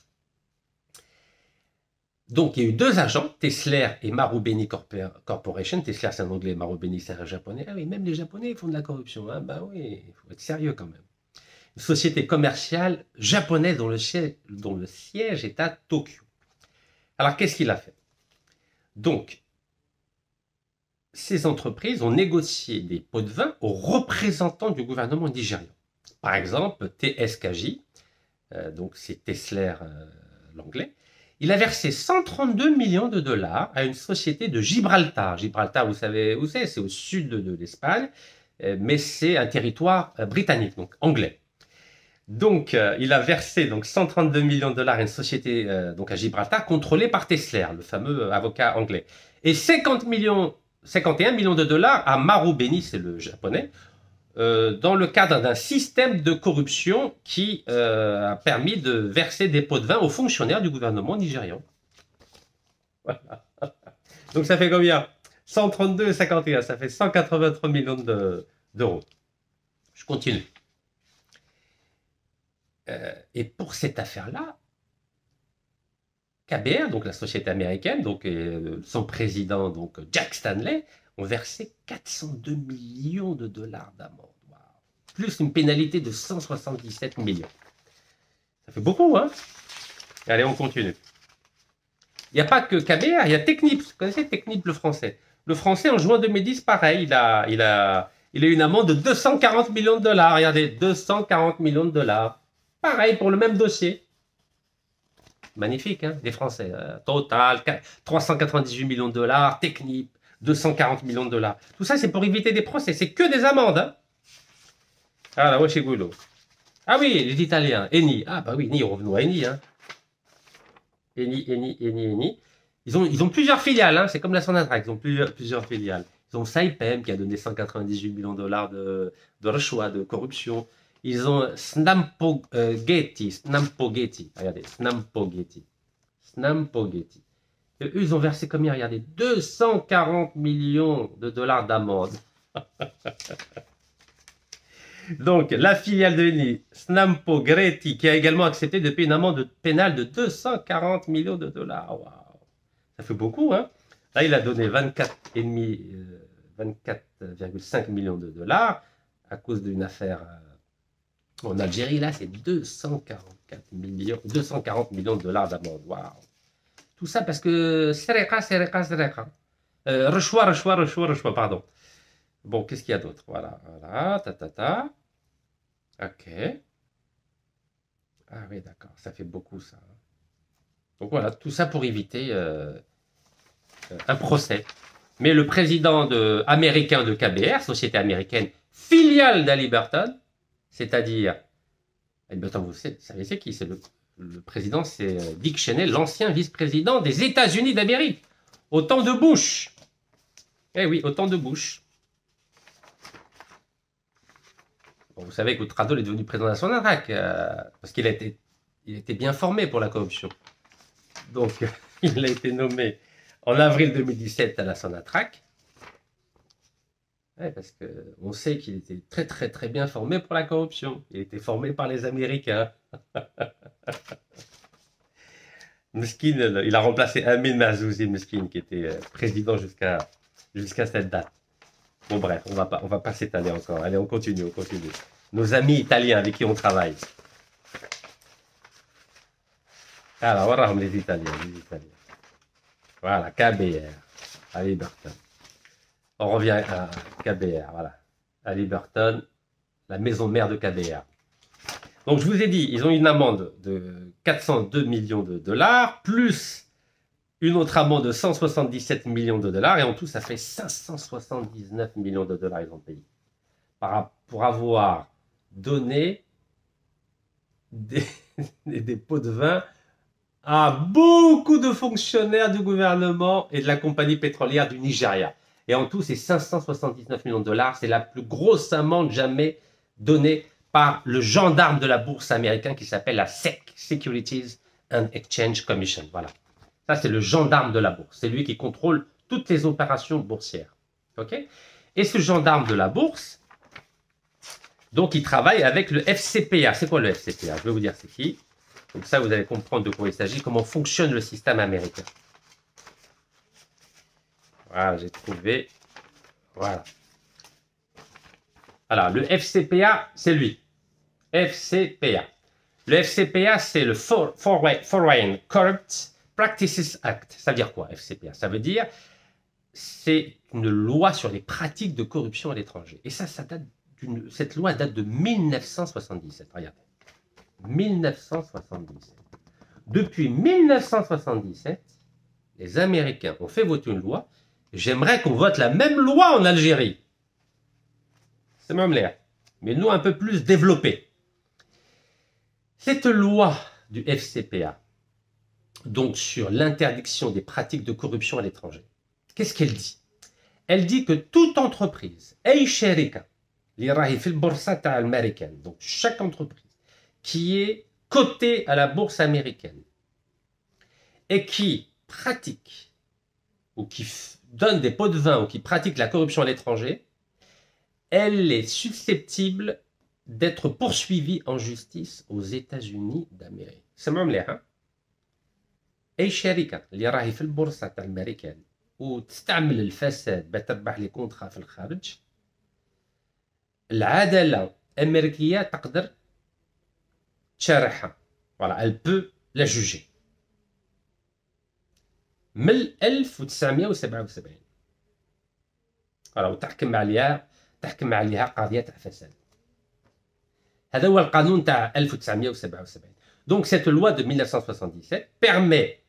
Speaker 1: Donc, il y a eu deux agents, Tesla et Marubeni Corporation. Tesla, c'est un anglais, Marubeni, c'est un japonais. Ah oui, même les japonais font de la corruption. Hein. Ben oui, il faut être sérieux quand même. Une société commerciale japonaise dont le siège est à Tokyo. Alors, qu'est-ce qu'il a fait? Donc, ces entreprises ont négocié des pots de vin aux représentants du gouvernement nigérian. Par exemple, TSKJ, donc c'est Tesla, l'anglais, il a versé 132 millions de dollars à une société de Gibraltar. Gibraltar, vous savez où c'est au sud de l'Espagne, mais c'est un territoire britannique, donc anglais. Donc, il a versé donc 132 millions de dollars à une société donc à Gibraltar, contrôlée par Tesla, le fameux avocat anglais. Et 51 millions de dollars à Marubeni, c'est le japonais, dans le cadre d'un système de corruption qui a permis de verser des pots de vin aux fonctionnaires du gouvernement nigérian. Voilà. Donc ça fait combien? 132 et 51, ça fait 183 millions d'euros. Je continue. Et pour cette affaire-là, KBR, donc la société américaine, donc son président, donc Jack Stanley, ont versé 402 millions de dollars d'amende. Wow. Plus une pénalité de 177 millions. Ça fait beaucoup, hein? Allez, on continue. Il n'y a pas que KBR, il y a Technip. Vous connaissez Technip, le français? Le français, en juin 2010, pareil, il a eu une amende de 240 millions de dollars. Regardez, 240 millions de dollars. Pareil, pour le même dossier. Magnifique, hein, les Français. Total, 398 millions de dollars. Technip, 240 millions de dollars. Tout ça, c'est pour éviter des procès. C'est que des amendes. Hein. Ah, là, chez Goulot. Ah oui, les Italiens. Eni. Ah, bah oui, Eni, revenons à Eni. Hein. Eni. Ils ont plusieurs filiales. Hein. C'est comme la Sonatrach. Ils ont plusieurs filiales. Ils ont Saipem qui a donné 198 millions de dollars de rechoix, de corruption. Ils ont Snampogeti. Regardez, Snampogeti. Et eux, ils ont versé combien? Regardez, 240 millions de dollars d'amende. Donc, la filiale de Eni, Snampogeti, qui a également accepté de payer une amende pénale de 240 millions de dollars. Waouh. Ça fait beaucoup, hein? Là, il a donné 24,5 millions de dollars à cause d'une affaire en Algérie. Là, c'est 240 millions de dollars d'amende. Waouh. Tout ça parce que Sereka. Rechoix, pardon. Bon, qu'est-ce qu'il y a d'autre? Voilà, Ok. Ah oui, d'accord, ça fait beaucoup ça. Donc voilà, tout ça pour éviter un procès. Mais le président américain de KBR, société américaine, filiale d'Haliburton, c'est-à-dire, Haliburton, vous savez c'est qui? C'est le président, c'est Dick Cheney, l'ancien vice-président des États-Unis d'Amérique, au temps de Bush. Eh oui, au temps de Bush. Bon, vous savez que Ouattara est devenu président de la Sonatrach, parce qu'il était bien formé pour la corruption. Donc, il a été nommé en avril 2017 à la Sonatrach. Ouais, parce qu'on sait qu'il était très bien formé pour la corruption. Il était formé par les Américains. Meskin, il a remplacé Amin Marzouzi Meskin, qui était président jusqu'à cette date. Bon bref, on va pas s'étaler encore. Allez, on continue. Nos amis italiens avec qui on travaille. Alors, voilà les Italiens, les Italiens. Voilà, KBR, Halliburton. On revient à KBR, voilà. Halliburton, la maison mère de KBR. Donc, je vous ai dit, ils ont une amende de 402 millions de dollars, plus une autre amende de 177 millions de dollars, et en tout, ça fait 579 millions de dollars ils ont payé pour avoir donné des, des pots de vin à beaucoup de fonctionnaires du gouvernement et de la compagnie pétrolière du Nigeria. Et en tout, c'est 579 millions de dollars. C'est la plus grosse amende jamais donnée par le gendarme de la bourse américain qui s'appelle la SEC, Securities and Exchange Commission. Voilà. Ça, c'est le gendarme de la bourse. C'est lui qui contrôle toutes les opérations boursières. OK? Et ce gendarme de la bourse, donc, il travaille avec le FCPA. C'est quoi le FCPA? Je vais vous dire c'est qui. Donc ça, vous allez comprendre de quoi il s'agit, comment fonctionne le système américain. Voilà, j'ai trouvé. Voilà. Alors, le FCPA, c'est lui. FCPA. Le FCPA, c'est le Foreign Corrupt Practices Act. Ça veut dire quoi, FCPA? Ça veut dire, c'est une loi sur les pratiques de corruption à l'étranger. Et ça date cette loi date de 1977. Regardez. 1977. Depuis 1977, les Américains ont fait voter une loi. J'aimerais qu'on vote la même loi en Algérie. C'est même l'air. Mais une loi un peu plus développée. Cette loi du FCPA, donc sur l'interdiction des pratiques de corruption à l'étranger, qu'est-ce qu'elle dit? Elle dit que toute entreprise, أي شركة اللي راهي في البورصة تاع الأمريكان, donc chaque entreprise qui est cotée à la bourse américaine et qui pratique ou qui donne des pots de vin ou qui pratique la corruption à l'étranger, elle est susceptible d'être poursuivie en justice aux États-Unis d'Amérique. C'est même l'air, hein? أي شركة اللي راهي في البورصة تاع الأمريكان وتستعمل الفساد باش تربح لي كونترا في الخارج, العدالة الأمريكية تقدر تشارحها. Voilà, elle peut la juger. من 1977. voilà, وتحكم عليها قضية تاع فساد. هذا هو القانون تاع 1977. Donc cette loi de 1977 permet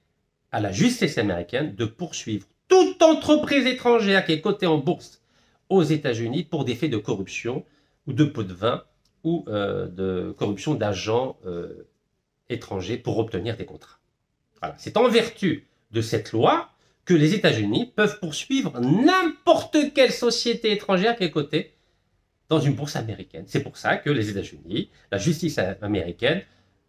Speaker 1: à la justice américaine de poursuivre toute entreprise étrangère qui est cotée en bourse aux États-Unis pour des faits de corruption ou de pots de vin ou de corruption d'agents étrangers pour obtenir des contrats. Voilà. C'est en vertu de cette loi que les États-Unis peuvent poursuivre n'importe quelle société étrangère qui est cotée dans une bourse américaine. C'est pour ça que les États-Unis, la justice américaine,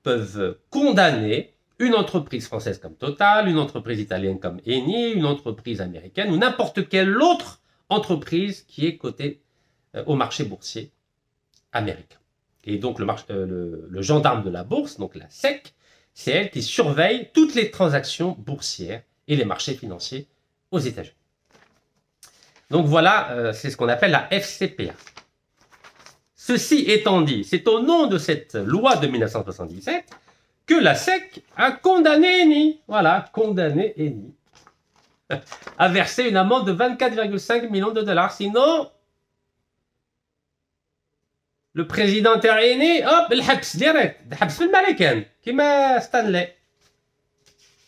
Speaker 1: peuvent condamner une entreprise française comme Total, une entreprise italienne comme Eni, une entreprise américaine ou n'importe quelle autre entreprise qui est cotée au marché boursier américain. Et donc le gendarme de la bourse, donc la SEC, c'est elle qui surveille toutes les transactions boursières et les marchés financiers aux États-Unis. Donc voilà, c'est ce qu'on appelle la FCPA. Ceci étant dit, c'est au nom de cette loi de 1977 que la SEC a condamné Eni, voilà, condamné Eni, à verser une amende de 24,5 millions de dollars. Sinon, le président تاع Eni, hop, الحبس direct, الحبس في الأمريكان, كيما ستانلي.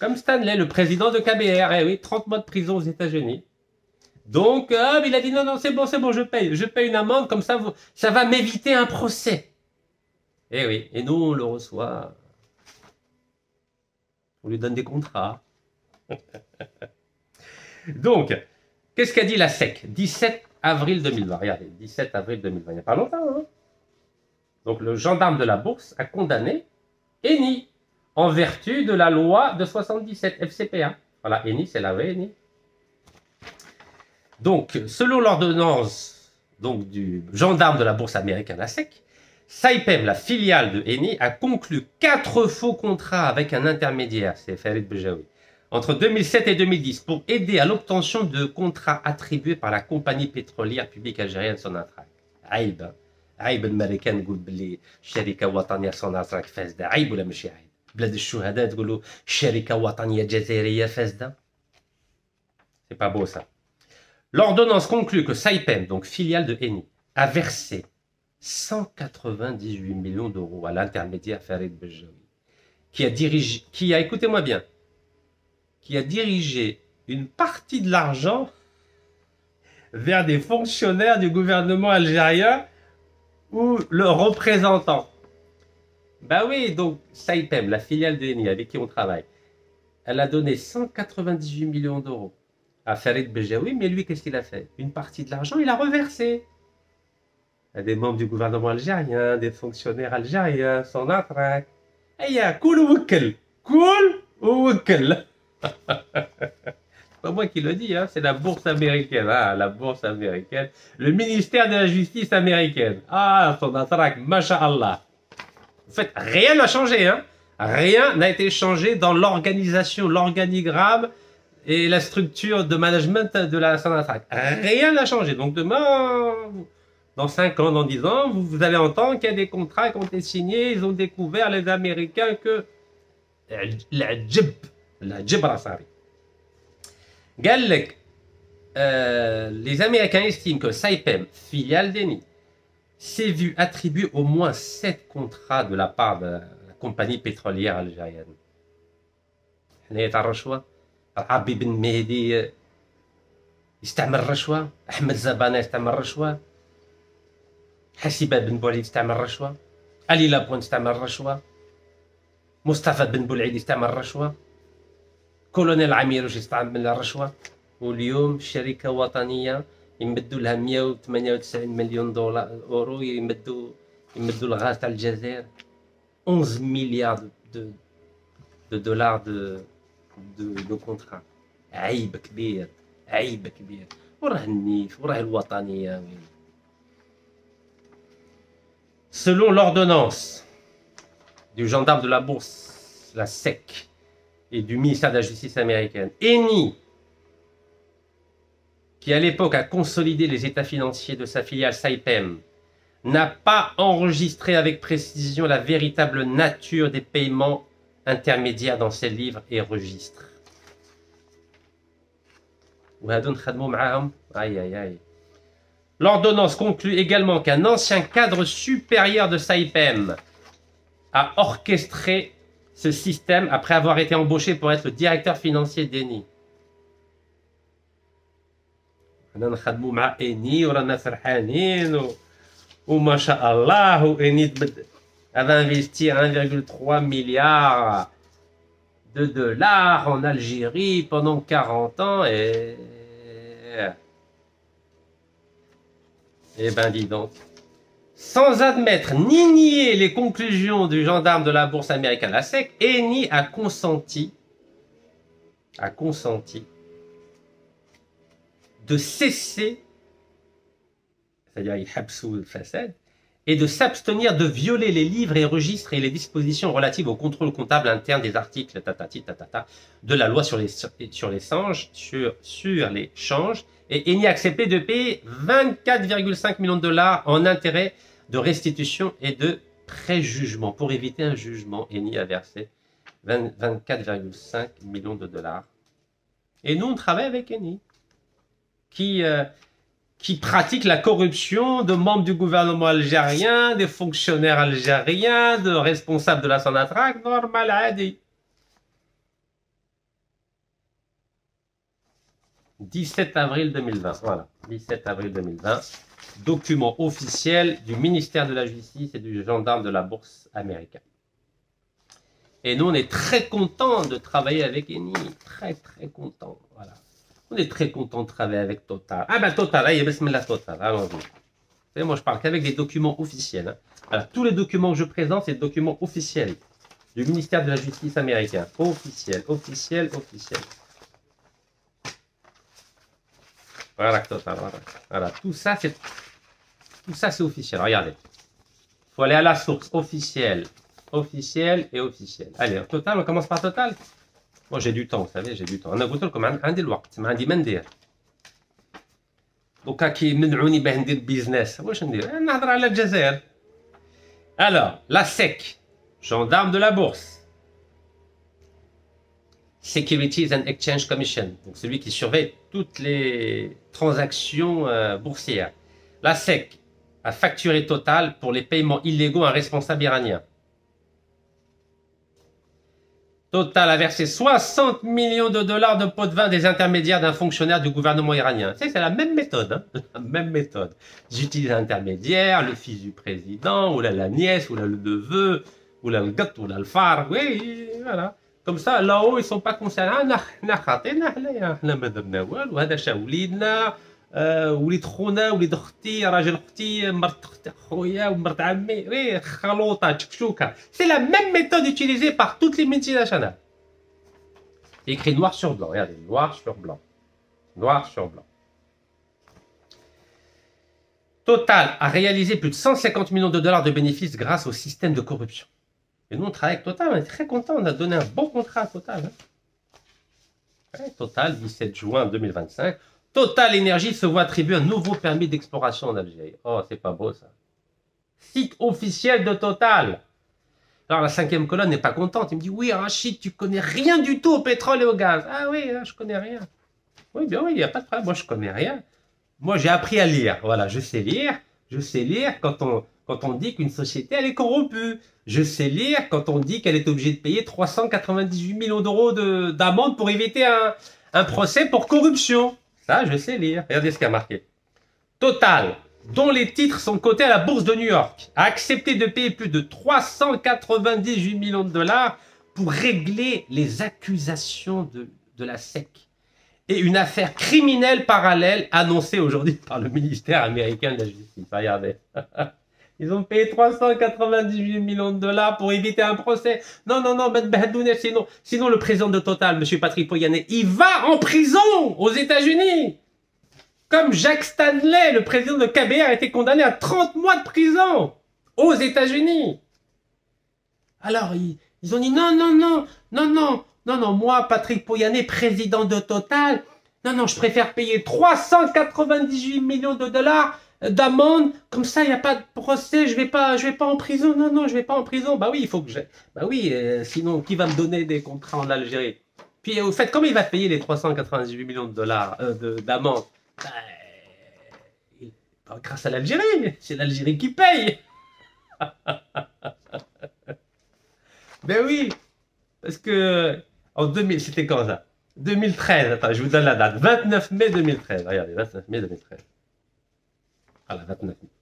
Speaker 1: Comme Stanley, le président de KBR, eh oui, 30 mois de prison aux États-Unis. Donc, il a dit non, c'est bon, je paye une amende, comme ça, ça va m'éviter un procès. Eh oui, et nous, on le reçoit. On lui donne des contrats. Donc, qu'est-ce qu'a dit la SEC? 17 avril 2020, regardez, 17 avril 2020, il n'y a pas longtemps. Hein. Donc, le gendarme de la bourse a condamné Eni en vertu de la loi de 77 FCPA. Voilà, Eni, c'est la vraie Eni. Donc, selon l'ordonnance du gendarme de la bourse américaine, la SEC, Saipem, la filiale de Eni, a conclu 4 faux contrats avec un intermédiaire, c'est Farid Bejaoui, entre 2007 et 2010 pour aider à l'obtention de contrats attribués par la compagnie pétrolière publique algérienne Sonatrach. عيب عيب الامريكان نقول باللي شركه وطنيه سوناتراك فاسده عيب ولا ماشي عيب بلاد الشهداء تقولوا شركة وطنية جزائرية فاسدة. C'est pas beau ça. L'ordonnance conclut que Saipem, donc filiale de Eni, a versé 198 millions d'euros à l'intermédiaire Farid Bejaoui, qui a, écoutez-moi bien, qui a dirigé une partie de l'argent vers des fonctionnaires du gouvernement algérien ou leurs représentants. Bah oui, donc Saipem, la filiale de Eni avec qui on travaille, elle a donné 198 millions d'euros à Farid Bejaoui, mais lui, qu'est-ce qu'il a fait? Une partie de l'argent, il a reversé à des membres du gouvernement algérien, des fonctionnaires algériens, son attraque. Aïe, cool ou wikkel. Cool ou wikkel. C'est pas moi qui le dis, hein, c'est la bourse américaine, hein, la bourse américaine, le ministère de la justice américaine. Ah, son attraque, masha'Allah. En fait, rien n'a changé, hein. Rien n'a été changé dans l'organisation, l'organigramme et la structure de management de la Sonatrach. Rien n'a changé. Donc demain, dans 5 ans, dans 10 ans, vous allez entendre qu'il y a des contrats qui ont été signés. Ils ont découvert, les Américains, que la jib rasari. Galek, les Américains estiment que Saipem, filiale d'Eni, s'est vu attribuer au moins 7 contrats de la part de la compagnie pétrolière algérienne. ربي بن مهدي يستعمل الرشوة، أحمد زبانة يستعمل الرشوة، حسيبة بن بوليد يستعمل الرشوة، علي لابون يستعمل الرشوة، مصطفى بن بولعيد يستعمل الرشوة، كولونيل عميروش يستعمل الرشوة. واليوم شركة وطنية يمدوا لها 198 مليون دولار أورو يمدوا الغاز تاع الجزائر 11 مليار de dollars de contrat. عيب كبير، عيب كبير. وراه النيف وراه الوطنية. Selon l'ordonnance du gendarme de la bourse, la SEC, et du ministère de la Justice américaine, Eni, qui à l'époque a consolidé les états financiers de sa filiale Saipem, n'a pas enregistré avec précision la véritable nature des paiements intermédiaires dans ses livres et registres. L'ordonnance conclut également qu'un ancien cadre supérieur de Saipem a orchestré ce système après avoir été embauché pour être le directeur financier d'Eni. حنا نخدموا مع إني ورانا فرحانين وما شاء الله وإني va investir 1,3 milliard de dollars en Algérie pendant 40 ans et ben dis donc. Sans admettre ni nier les conclusions du gendarme de la bourse américaine, la SEC, Eni a consenti de cesser, c'est-à-dire يحبسوا الفساد, et de s'abstenir de violer les livres et registres et les dispositions relatives au contrôle comptable interne des articles de la loi sur les changes, et Eni a accepté de payer 24,5 millions de dollars en intérêts de restitution et de préjugement. Pour éviter un jugement, Eni a versé 24,5 millions de dollars. Et nous, on travaille avec Eni, qui pratique la corruption de membres du gouvernement algérien, des fonctionnaires algériens, de responsables de la Sonatrach, normal, adi. 17 avril 2020, voilà, 17 avril 2020, document officiel du ministère de la Justice et du gendarme de la bourse américain. Et nous, on est très contents de travailler avec Eni, très contents, voilà. On est très content de travailler avec Total. Ah ben Total, il y a bismillah Total, allons-y. Moi je parle qu'avec des documents officiels. Hein. Alors, tous les documents que je présente, c'est des documents officiels du ministère de la Justice américain. Officiel. Voilà Total, voilà. Tout ça c'est officiel. Regardez. Il faut aller à la source. Officiel et officiel. Allez, Total, on commence par Total. Moi j'ai du temps, vous savez, j'ai du temps. أنا قلت لكم عندي الوقت، ما عندي ما ندير. دوكا كيمنعوني باه ندير بيزنس، واش ندير؟ نهضر على الجزائر. Alors, la SEC, gendarme de la bourse, Securities and Exchange Commission, donc celui qui surveille toutes les transactions boursières. La SEC a facturé Total pour les paiements illégaux à un responsable iranien. Total a versé 60 millions de dollars de pots de vin des intermédiaires d'un fonctionnaire du gouvernement iranien. C'est la même méthode, hein, la même méthode. J'utilise un intermédiaire, le fils du président, ou là la nièce, ou là le neveu, ou là le gâteau, ou là le phare, oui, voilà. Comme ça, là-haut, ils ne sont pas concernés. وليد خونا وليد اختي راجل اختي مرت خويا ومرت عمي خلوطه تشكشوكه. C'est la même méthode utilisée par toutes les multinationales. Écrit noir sur blanc, regardez, noir sur blanc. Noir sur blanc. Total a réalisé plus de 150 millions de dollars de bénéfices grâce au système de corruption. Et nous, on travaille avec Total, on est très contents, on a donné un bon contrat à Total. Hein. Ouais, Total, 17 juin 2025. Total Énergie se voit attribuer un nouveau permis d'exploration en Algérie. Oh, c'est pas beau ça. Site officiel de Total. Alors la 5e colonne n'est pas contente. Il me dit, oui Rachid, tu connais rien du tout au pétrole et au gaz. Ah oui, je connais rien. Oui, bien oui, il n'y a pas de problème. Moi, je connais rien. Moi, j'ai appris à lire. Voilà, je sais lire. Je sais lire quand on dit qu'une société, elle est corrompue. Je sais lire quand on dit qu'elle est obligée de payer 398 millions d'euros d'amende pour éviter un procès pour corruption. Ça, je sais lire. Regardez ce qu'il y a marqué. Total, dont les titres sont cotés à la bourse de New York, a accepté de payer plus de 398 millions de dollars pour régler les accusations de la SEC et une affaire criminelle parallèle annoncée aujourd'hui par le ministère américain de la Justice. Regardez. Ils ont payé 398 millions de dollars pour éviter un procès. Non, sinon le président de Total, M. Patrick Pouyanné, il va en prison aux États-Unis. Comme Jacques Stanley, le président de KBR, a été condamné à 30 mois de prison aux États-Unis. Alors, ils ont dit non, moi, Patrick Pouyanné, président de Total, non, je préfère payer 398 millions de dollars d'amende, comme ça il n'y a pas de procès, je vais pas en prison, non, je vais pas en prison, bah oui, il faut que j'aille, bah oui, sinon qui va me donner des contrats en Algérie? Puis au fait, comment il va payer les 398 millions de dollars d'amende? Grâce à l'Algérie, c'est l'Algérie qui paye. Ben oui, parce que en 2000, c'était quand ça? 2013, attends, je vous donne la date, 29 mai 2013, regardez, 29 mai 2013. Voilà,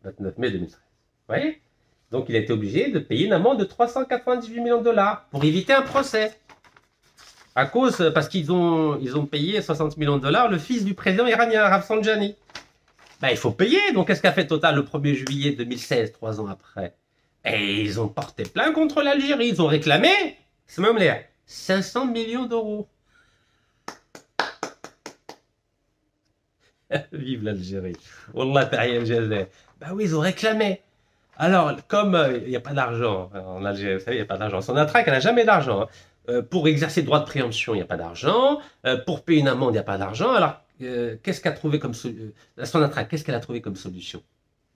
Speaker 1: 29 mai 2013. Vous voyez? Donc, il a été obligé de payer une amende de 398 millions de dollars pour éviter un procès. Parce qu'ils ont payé 60 millions de dollars le fils du président iranien, Rafsanjani. Ben, il faut payer. Donc, qu'est-ce qu'a fait Total le 1er juillet 2016, 3 ans après? Et ils ont porté plainte contre l'Algérie. Ils ont réclamé, c'est même l'air, 500 millions d'euros. Vive l'Algérie. Wallah ta'ala al-Jazair. Ben oui, ils ont réclamé. Alors, comme il n'y a pas d'argent en Algérie, vous savez, il n'y a pas d'argent. Sonatrach, elle n'a jamais d'argent. Pour exercer le droit de préemption, il n'y a pas d'argent. Pour payer une amende, il n'y a pas d'argent. Alors, qu'est-ce qu'elle a trouvé comme solution? La Sonatrach, qu'est-ce qu'elle a trouvé comme solution?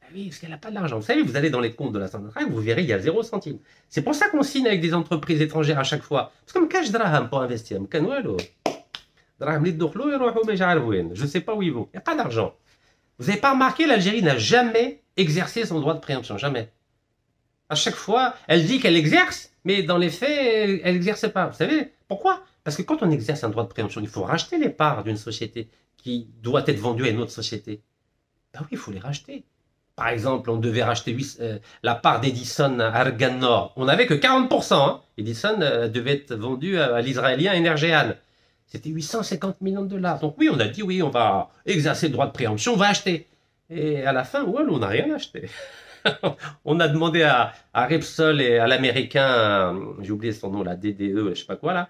Speaker 1: Ben oui, parce qu'elle n'a pas d'argent. Vous savez, vous allez dans les comptes de la Sonatrach, vous verrez, il y a 0 centime. C'est pour ça qu'on signe avec des entreprises étrangères à chaque fois. Parce que cash draham pour investir. Je ne sais pas où ils vont. Il n'y a pas d'argent. Vous n'avez pas remarqué, l'Algérie n'a jamais exercé son droit de préemption. Jamais. À chaque fois, elle dit qu'elle exerce, mais dans les faits, elle n'exerce pas. Vous savez pourquoi? Parce que quand on exerce un droit de préemption, il faut racheter les parts d'une société qui doit être vendue à une autre société. Ben oui, il faut les racheter. Par exemple, on devait racheter la part d'Edison à Argan Nord. On n'avait que 40%. Hein. Edison devait être vendu à l'Israélien Energean. C'était 850 millions de dollars. Donc oui, on a dit, oui, on va exercer le droit de préemption, on va acheter. Et à la fin, ouais, on n'a rien acheté. On a demandé à Repsol et à l'américain, j'ai oublié son nom, la DDE, je sais pas quoi, là,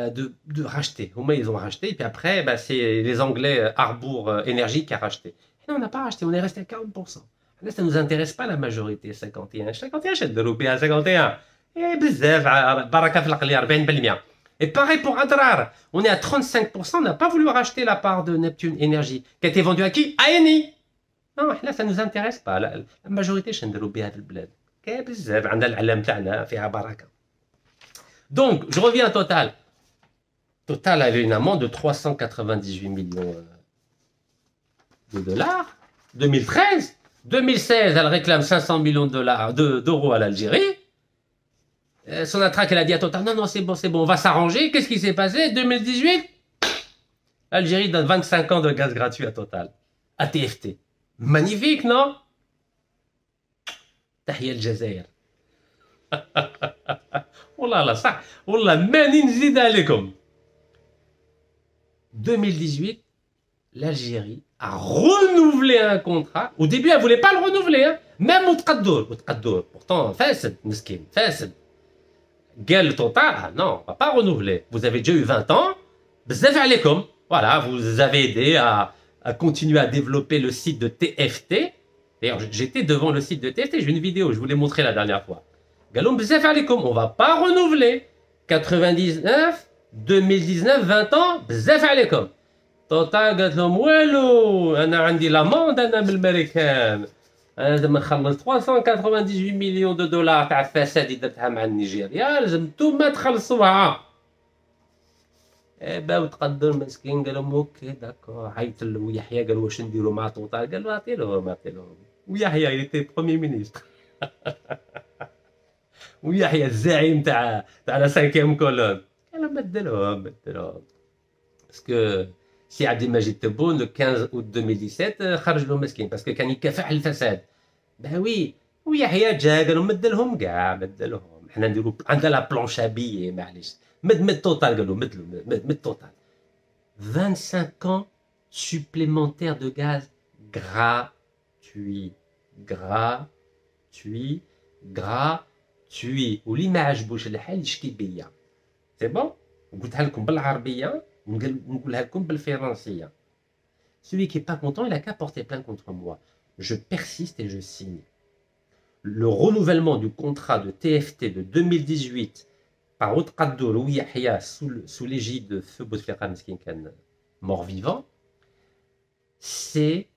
Speaker 1: de racheter. Au moins, ils ont racheté. Et puis après, bah, c'est les Anglais Harbour Energy qui a racheté. Et non, on n'a pas racheté, on est resté à 40%. Là, ça ne nous intéresse pas la majorité, 51. 51, j'ai de à 51. Et bzef, baraka fil aqli, 40%. Et pareil pour Adrar, on est à 35%, on n'a pas voulu racheter la part de Neptune Energy, qui a été vendue à qui? À Eni. Non, là, ça ne nous intéresse pas. La majorité, je ne donc, je reviens à Total. Total avait une amende de 398 millions de dollars. 2013. 2016, elle réclame 500 millions de dollars, d'euros à l'Algérie. Sonatrach, elle a dit à Total, non, non, c'est bon, on va s'arranger. Qu'est-ce qui s'est passé? 2018, l'Algérie donne 25 ans de gaz gratuit à Total, à TFT. Magnifique, non? Tahia الجزائر. والله لا صح والله ماني نزيد عليكم. 2018, l'Algérie a renouvelé un contrat. Au début, elle ne voulait pas le renouveler. Hein. Même au Tqaddour. Pourtant, Fassid, Miskin, Fassid. Gueule Total, ah non, on ne va pas renouveler. Vous avez déjà eu 20 ans. Bzaf alaykoum. Voilà, vous avez aidé à continuer à développer le site de TFT. D'ailleurs, j'étais devant le site de TFT, j'ai une vidéo, je vous l'ai montré la dernière fois. Galoum bzaf alaykoum, on ne va pas renouveler. 99, 2019, 20 ans, bzaf alaykoum. Total قالت لهم والو انا عندي لاموند انا من الامريكان انا لازم نخلص 398 مليون دو دولار تاع الفساد اللي درتها مع نيجيريا لازم نتوما تخلصوها. باو تقدر مسكين قال لهم اوكي داكور. عيط له يحيى قال واش نديروا مع توتال قال له عطي لهم ويحيى ايتي بروميي مينيستر ويحيى الزعيم تاع لا 5 كولون قال لهم بدلهم باسكو سي عبد المجيد تبون le 15 août 2017 خرج له مسكين باسكو كان يكافح الفساد. bah oui ويحيى جا قال لهم مدلهم كاع مدلهم حنا نديروا عندنا لا بلونشابيه معليش مد توتال قالوا مد توتال 25 ans supplémentaires de gaz gratuit واللي ما عجبوش الحال يشكي بيا سي بون. قلتها لكم بالعربيه ونقولها لكم بالفرنسيه. Celui qui est pas content, il a qu'à porter plainte contre moi. Je persiste et je signe. Le renouvellement du contrat de TFT de 2018 par Outqaddour ou Yahya sous l'égide de Feu Bouteflika Meskin Khan, mort-vivant, c'est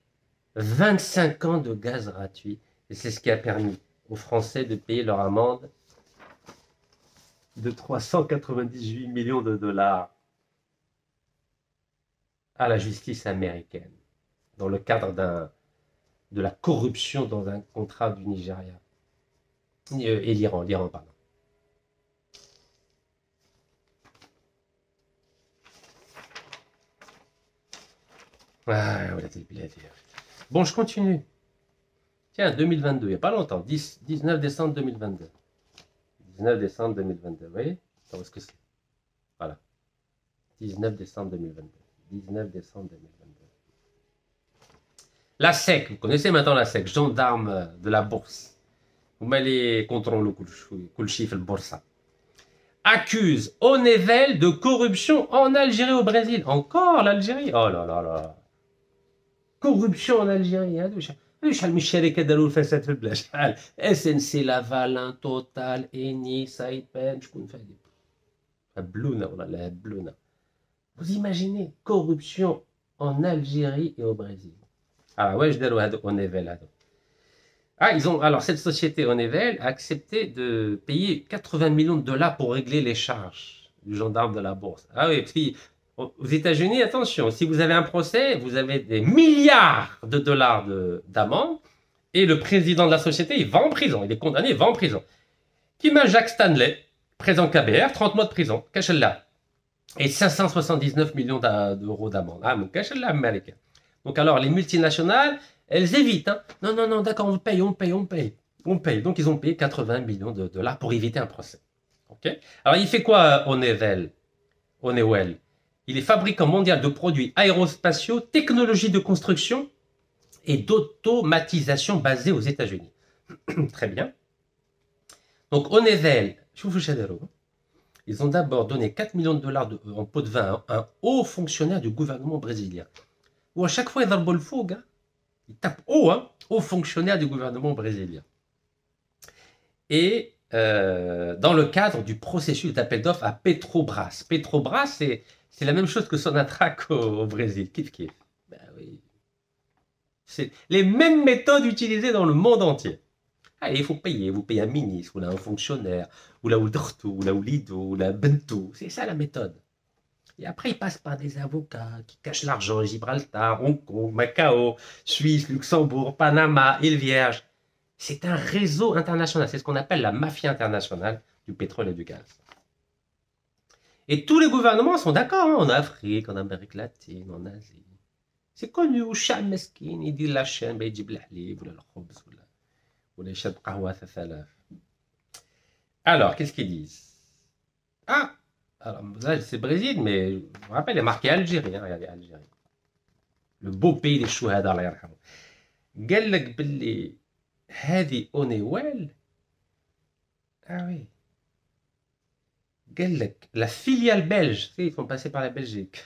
Speaker 1: 25 ans de gaz gratuit. Et c'est ce qui a permis aux Français de payer leur amende de 398 millions de dollars à la justice américaine, dans le cadre de la corruption dans un contrat du Nigeria. Et l'Iran, pardon. Bon, je continue. Tiens, 2022, il n'y a pas longtemps, 19 décembre 2022. 19 décembre 2022, vous voyez? Où est-ce que c'est? Voilà. 19 décembre 2022. 19 décembre 2022. La SEC, vous connaissez maintenant la SEC, gendarme de la bourse. Vous m'allez contrôler le chiffre de bourse. Accuse Honeywell de corruption en Algérie au Brésil. Encore l'Algérie? Oh là là là. Corruption en Algérie. شحال من الشركه داروا الفساد في البلاد شحال SNC Lavalin Total Eni Saipem شكون فادي هبلونا والله لا هبلونا. Vous imaginez corruption en Algérie et au Brésil. Ah ouais, je داروا هذوك Honeywell هذوك. Ah, alors cette société Honeywell a accepté de payer 80 millions de dollars pour régler les charges du gendarme de la bourse. Ah oui, puis aux États-Unis, attention, si vous avez un procès, vous avez des milliards de dollars d'amende et le président de la société, il va en prison, il est condamné, il va en prison. Qui m'a Jacques Stanley, président KBR, 30 mois de prison, Kachella, et 579 millions d'euros d'amende. Ah, mon Kachella américain. Donc alors, les multinationales, elles évitent. Hein. Non, d'accord, on paye. Donc, ils ont payé 80 millions de dollars pour éviter un procès. Okay. Alors, il fait quoi, Honeywell? Il est fabricant mondial de produits aérospatiaux, technologies de construction et d'automatisation basées aux États-Unis. Très bien. Donc, Honeywell, ils ont d'abord donné 4 millions de dollars en pot de vin à un haut fonctionnaire du gouvernement brésilien. Ou à chaque fois, ils darbent le fougue. Ils tapent haut, hein, haut fonctionnaire du gouvernement brésilien. Et dans le cadre du processus d'appel d'offres à Petrobras. Petrobras, c'est la même chose que Sonatrach au Brésil. Kif. Ben oui. C'est les mêmes méthodes utilisées dans le monde entier. Allez, il faut payer. Vous payez un ministre, ou là un fonctionnaire, ou là ou Dorto, ou là ou Lido, ou là Bento. C'est ça la méthode. Et après, ils passent par des avocats qui cachent l'argent, Gibraltar, Hong Kong, Macao, Suisse, Luxembourg, Panama, îles Vierges. C'est un réseau international. C'est ce qu'on appelle la mafia internationale du pétrole et du gaz. Et tous les gouvernements sont d'accord, hein, en Afrique, en Amérique latine, en Asie. C'est connu, والشعب مسكين يدير لا chaîne يجيب الحليب ولا الخبز ولا يشرب قهوة 3000. Alors, qu'est-ce qu'ils disent? Ah, alors là c'est Brésil, mais je vous rappelle, il y a marqué Algérie, hein, regardez Algérie. Le beau pays des chouhada, الله يرحمه. قال لك باللي هذه اونيويل. Ah oui. قال لك la filiale belge, ils sont passés par la Belgique.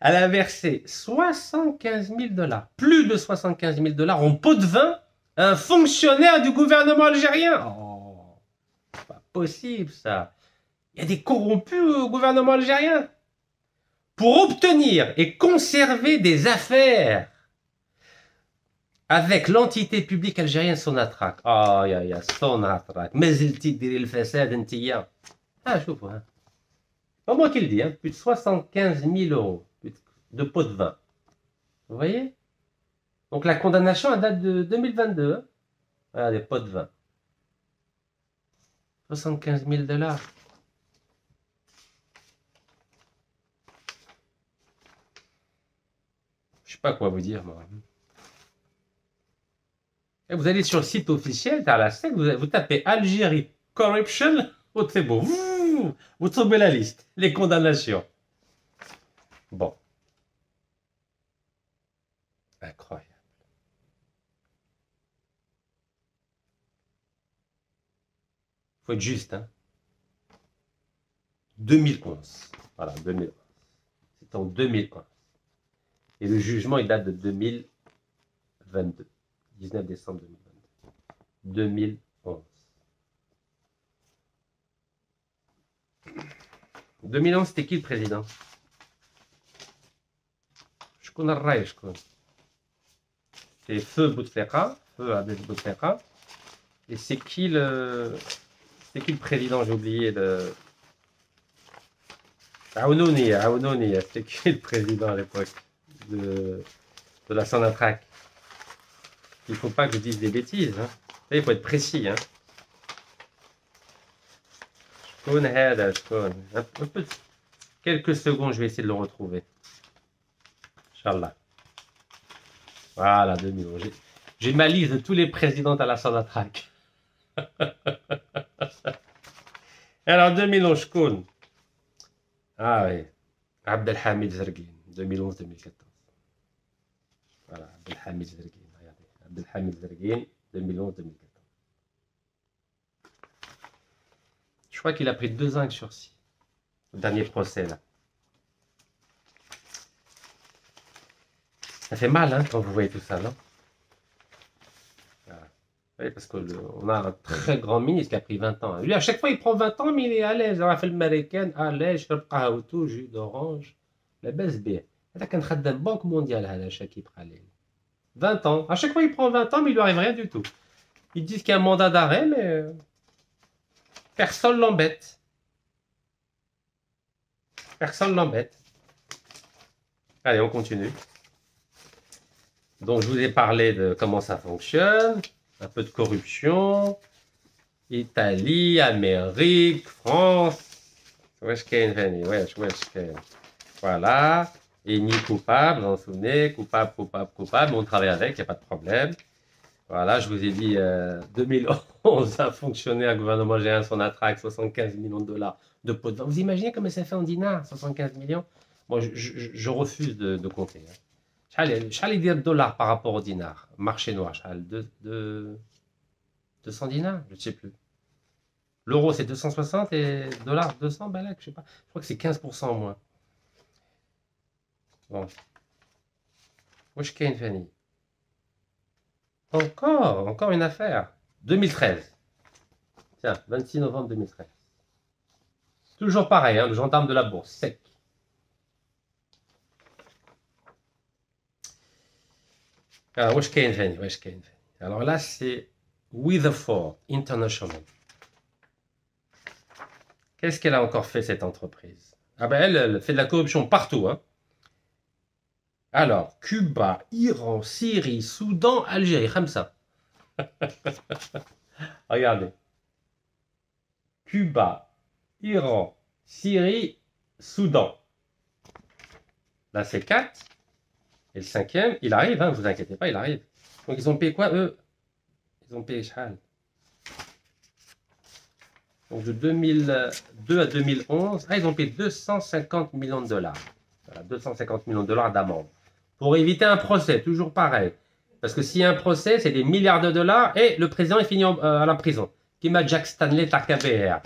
Speaker 1: Elle a versé 75 000 $, plus de 75 000 $ en pot de vin à un fonctionnaire du gouvernement algérien. Oh, pas possible ça. Il y a des corrompus au gouvernement algérien. Pour obtenir et conserver des affaires avec l'entité publique algérienne Sonatrach. Oh, يا Sonatrach. ما زلتي ديري الفساد انتيا. Ah, شوفوا, hein. Pas moi qui le dis, hein. Plus de 75 000 € de pot de vin. Vous voyez? Donc la condamnation, elle date de 2022. Hein. Voilà, des pots de vin. 75 000 $. Je sais pas quoi vous dire, moi. Et vous allez sur le site officiel, à la SEC, vous tapez Algérie Corruption, oh, c'est beau. Vous trouvez la liste, les condamnations. Bon. Incroyable. Faut être juste, hein. 2011. Voilà, 2011. C'est en 2011. Et le jugement, il date de 2022. 19 décembre 2022. 2011. 2011, c'était qui le président? Je connais le je connais. C'est Feu Bouteflika, Feu Abdel Bouteflika. Et c'est qui le président? J'ai oublié le. Aounouni, c'était qui le président à l'époque de la Sonatrach? Il ne faut pas que je dise des bêtises. Hein. Il faut être précis. Hein. Je connais. Un peu, quelques secondes, je vais essayer de le retrouver. Inch'Allah. Voilà, 2011. J'ai ma liste de tous les présidents à la Sonatrach. Alors, 2011, je connais. Ah oui. Abdelhamid Zerguine, 2011-2014. Voilà, Abdelhamid Zerguine. Regardez. Abdelhamid Zerguine, 2011-2014. Je crois qu'il a pris 2 ans avec sursis. Le dernier procès, là. Ça fait mal, hein, quand vous voyez tout ça, non? Voilà. Oui, parce qu'on a un très grand ministre qui a pris 20 ans. Lui, à chaque fois, il prend 20 ans, mais il est à l'aise. Il a fait l'américaine, à l'aise, je fais tout, jus d'orange. La baisse bien. هذا كان خدام banque mondiale, هذا Chakib Khalil. 20 ans. À chaque fois, il prend 20 ans, mais il lui arrive rien du tout. Ils disent qu'il y a un mandat d'arrêt, mais personne l'embête. Personne l'embête. Allez, on continue. Donc, je vous ai parlé de comment ça fonctionne, un peu de corruption, Italie, Amérique, France. Voilà. Et ni coupable, vous en souvenez, coupable, mais on travaille avec, il n'y a pas de problème. Voilà, je vous ai dit, 2011, a fonctionné un gouvernement algérien, Sonatrach, 75 millions de $, de pots de vin. Vous imaginez comment ça fait en dinars, 75 millions? Moi, je refuse de compter. Hein. شحال يدير $, par rapport au dinar? Marché noir, 200 dinars? Je ne sais plus. L'euro, c'est 260 et dollars, 200, ben là, je sais pas. Je crois que c'est 15% en moins. Bon. Wesh kain Fanny. Encore une affaire. 2013. Tiens, 26 novembre 2013. Toujours pareil, hein, le gendarme de la bourse, sec. Alors, wesh kain Fanny. Alors là, c'est Weatherford International. Qu'est-ce qu'elle a encore fait, cette entreprise? Ah ben, elle fait de la corruption partout, hein. Alors, Cuba, Iran, Syrie, Soudan, Algérie, comme ça. Regardez. Cuba, Iran, Syrie, Soudan. Là, c'est 4. Et le cinquième, il arrive, hein, vous inquiétez pas, il arrive. Donc, ils ont payé quoi, eux? Ils ont payé Shahal. Donc, de 2002 à 2011, ils ont payé 250 millions de dollars. Voilà, 250 millions de dollars d'amende. Pour éviter un procès, toujours pareil. Parce que s'il y a un procès, c'est des milliards de dollars et le président est fini à la prison. Qui m'a Jack Stanley Takabéer.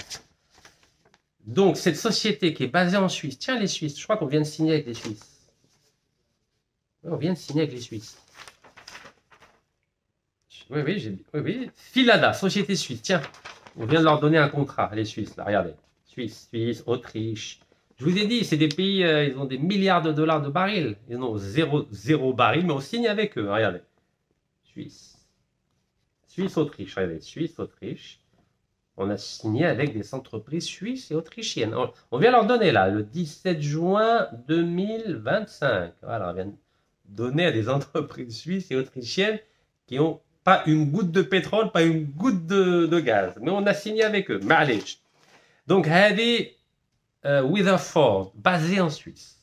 Speaker 1: Donc, cette société qui est basée en Suisse, tiens, les Suisses, je crois qu'on vient de signer avec les Suisses. On vient de signer avec les Suisses. Oui, oui. Filada, société suisse, tiens. On vient de leur donner un contrat, les Suisses, là, regardez. Suisse, Autriche. Je vous ai dit, c'est des pays, ils ont des milliards de dollars de barils. Ils ont zéro baril, mais on signe avec eux, regardez. Suisse, Autriche, regardez, Suisse, Autriche. On a signé avec des entreprises suisses et autrichiennes. On vient leur donner, là, le 17 juin 2025. Voilà, on vient de donner à des entreprises suisses et autrichiennes qui n'ont pas une goutte de pétrole, pas une goutte de gaz. Mais on a signé avec eux. Malech. Donc, Hadi Weatherford, basé en Suisse,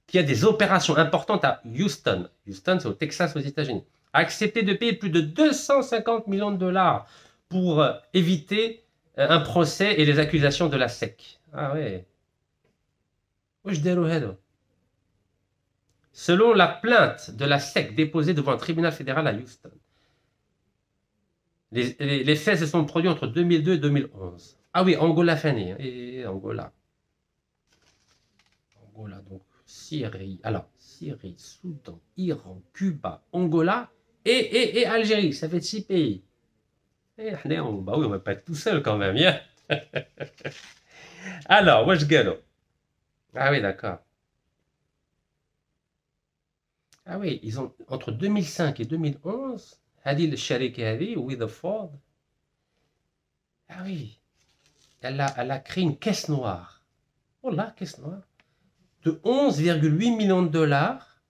Speaker 1: qui a des opérations importantes à Houston. Houston, c'est au Texas, aux États-Unis. A accepté de payer plus de 250 millions de dollars pour éviter un procès et les accusations de la SEC. Ah ouais. Selon la plainte de la SEC déposée devant le tribunal fédéral à Houston, les faits se sont produits entre 2002 et 2011. Ah oui, Angola Fanny. Et Angola. Angola, donc Syrie. Alors, Syrie, Soudan, Iran, Cuba, Angola et Algérie. Ça fait 6 pays. Et bah oui, on va pas être tout seul quand même. Yeah. Alors, wesh galo. Ah oui, d'accord. Ah oui, ils ont entre 2005 et 2011, Hadil Shariki Hadi, Weatherford. Ah oui, elle a créé une caisse noire. Oh là, caisse noire. De 11,8 millions de dollars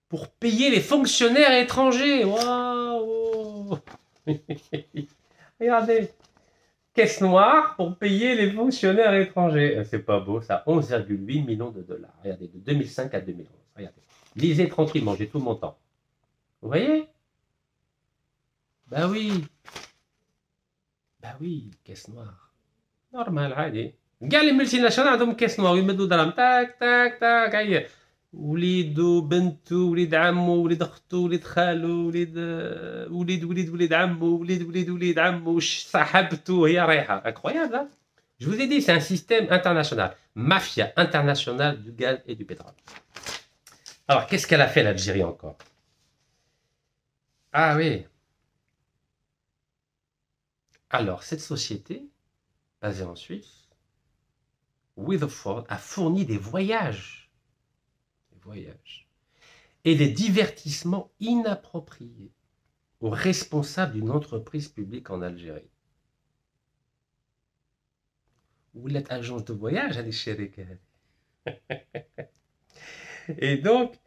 Speaker 1: pour payer les fonctionnaires étrangers. Waouh. Regardez. Caisse noire pour payer les fonctionnaires étrangers. C'est pas beau, ça. 11,8 millions de dollars. Regardez, de 2005 à 2011. Regardez. Lisez tranquillement, j'ai tout mon temps. Vous voyez? Bah oui. Bah oui, caisse noire. Normal, allez. كاع les multinationales عندهم caisse noire يمدوا درهم تاك تاك تاك هيا وليدو بنتو وليد عمو وليد اختو وليد خالو وليد عمو وليد عمو صاحبتو هي رايحه. Incroyable, hein? Je vous ai dit, c'est un système international. Mafia internationale du gaz et du pétrole. Alors, qu'est-ce qu'elle a fait, l'Algérie, encore? Ah oui. Alors, cette société, basée en Suisse, Weatherford, a fourni des voyages et des divertissements inappropriés aux responsables d'une entreprise publique en Algérie. Vous êtes agence de voyage, allez chérie. Et donc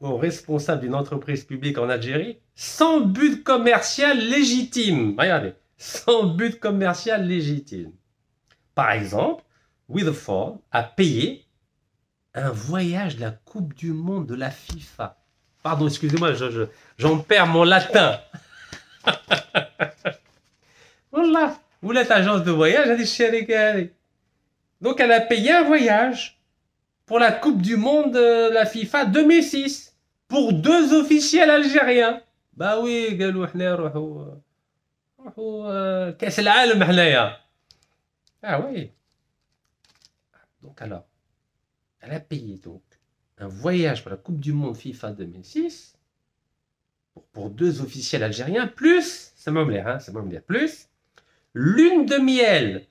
Speaker 1: aux responsables d'une entreprise publique en Algérie, sans but commercial légitime. Regardez, sans but commercial légitime. Par exemple, Weatherford a payé un voyage de la Coupe du Monde de la FIFA. Pardon, excusez-moi, j'en perds mon latin. Voilà, vous l'êtes agence de voyage, elle dit. Donc elle a payé un voyage pour la Coupe du Monde de la FIFA 2006 pour 2 officiels algériens. Bah oui, قالوا حنا نروحوا كأس العالم حنايا. Ah oui. Donc alors, elle a payé donc un voyage pour la Coupe du Monde FIFA 2006 pour 2 officiels algériens, plus, ça m'a l'air, hein, plus lune de miel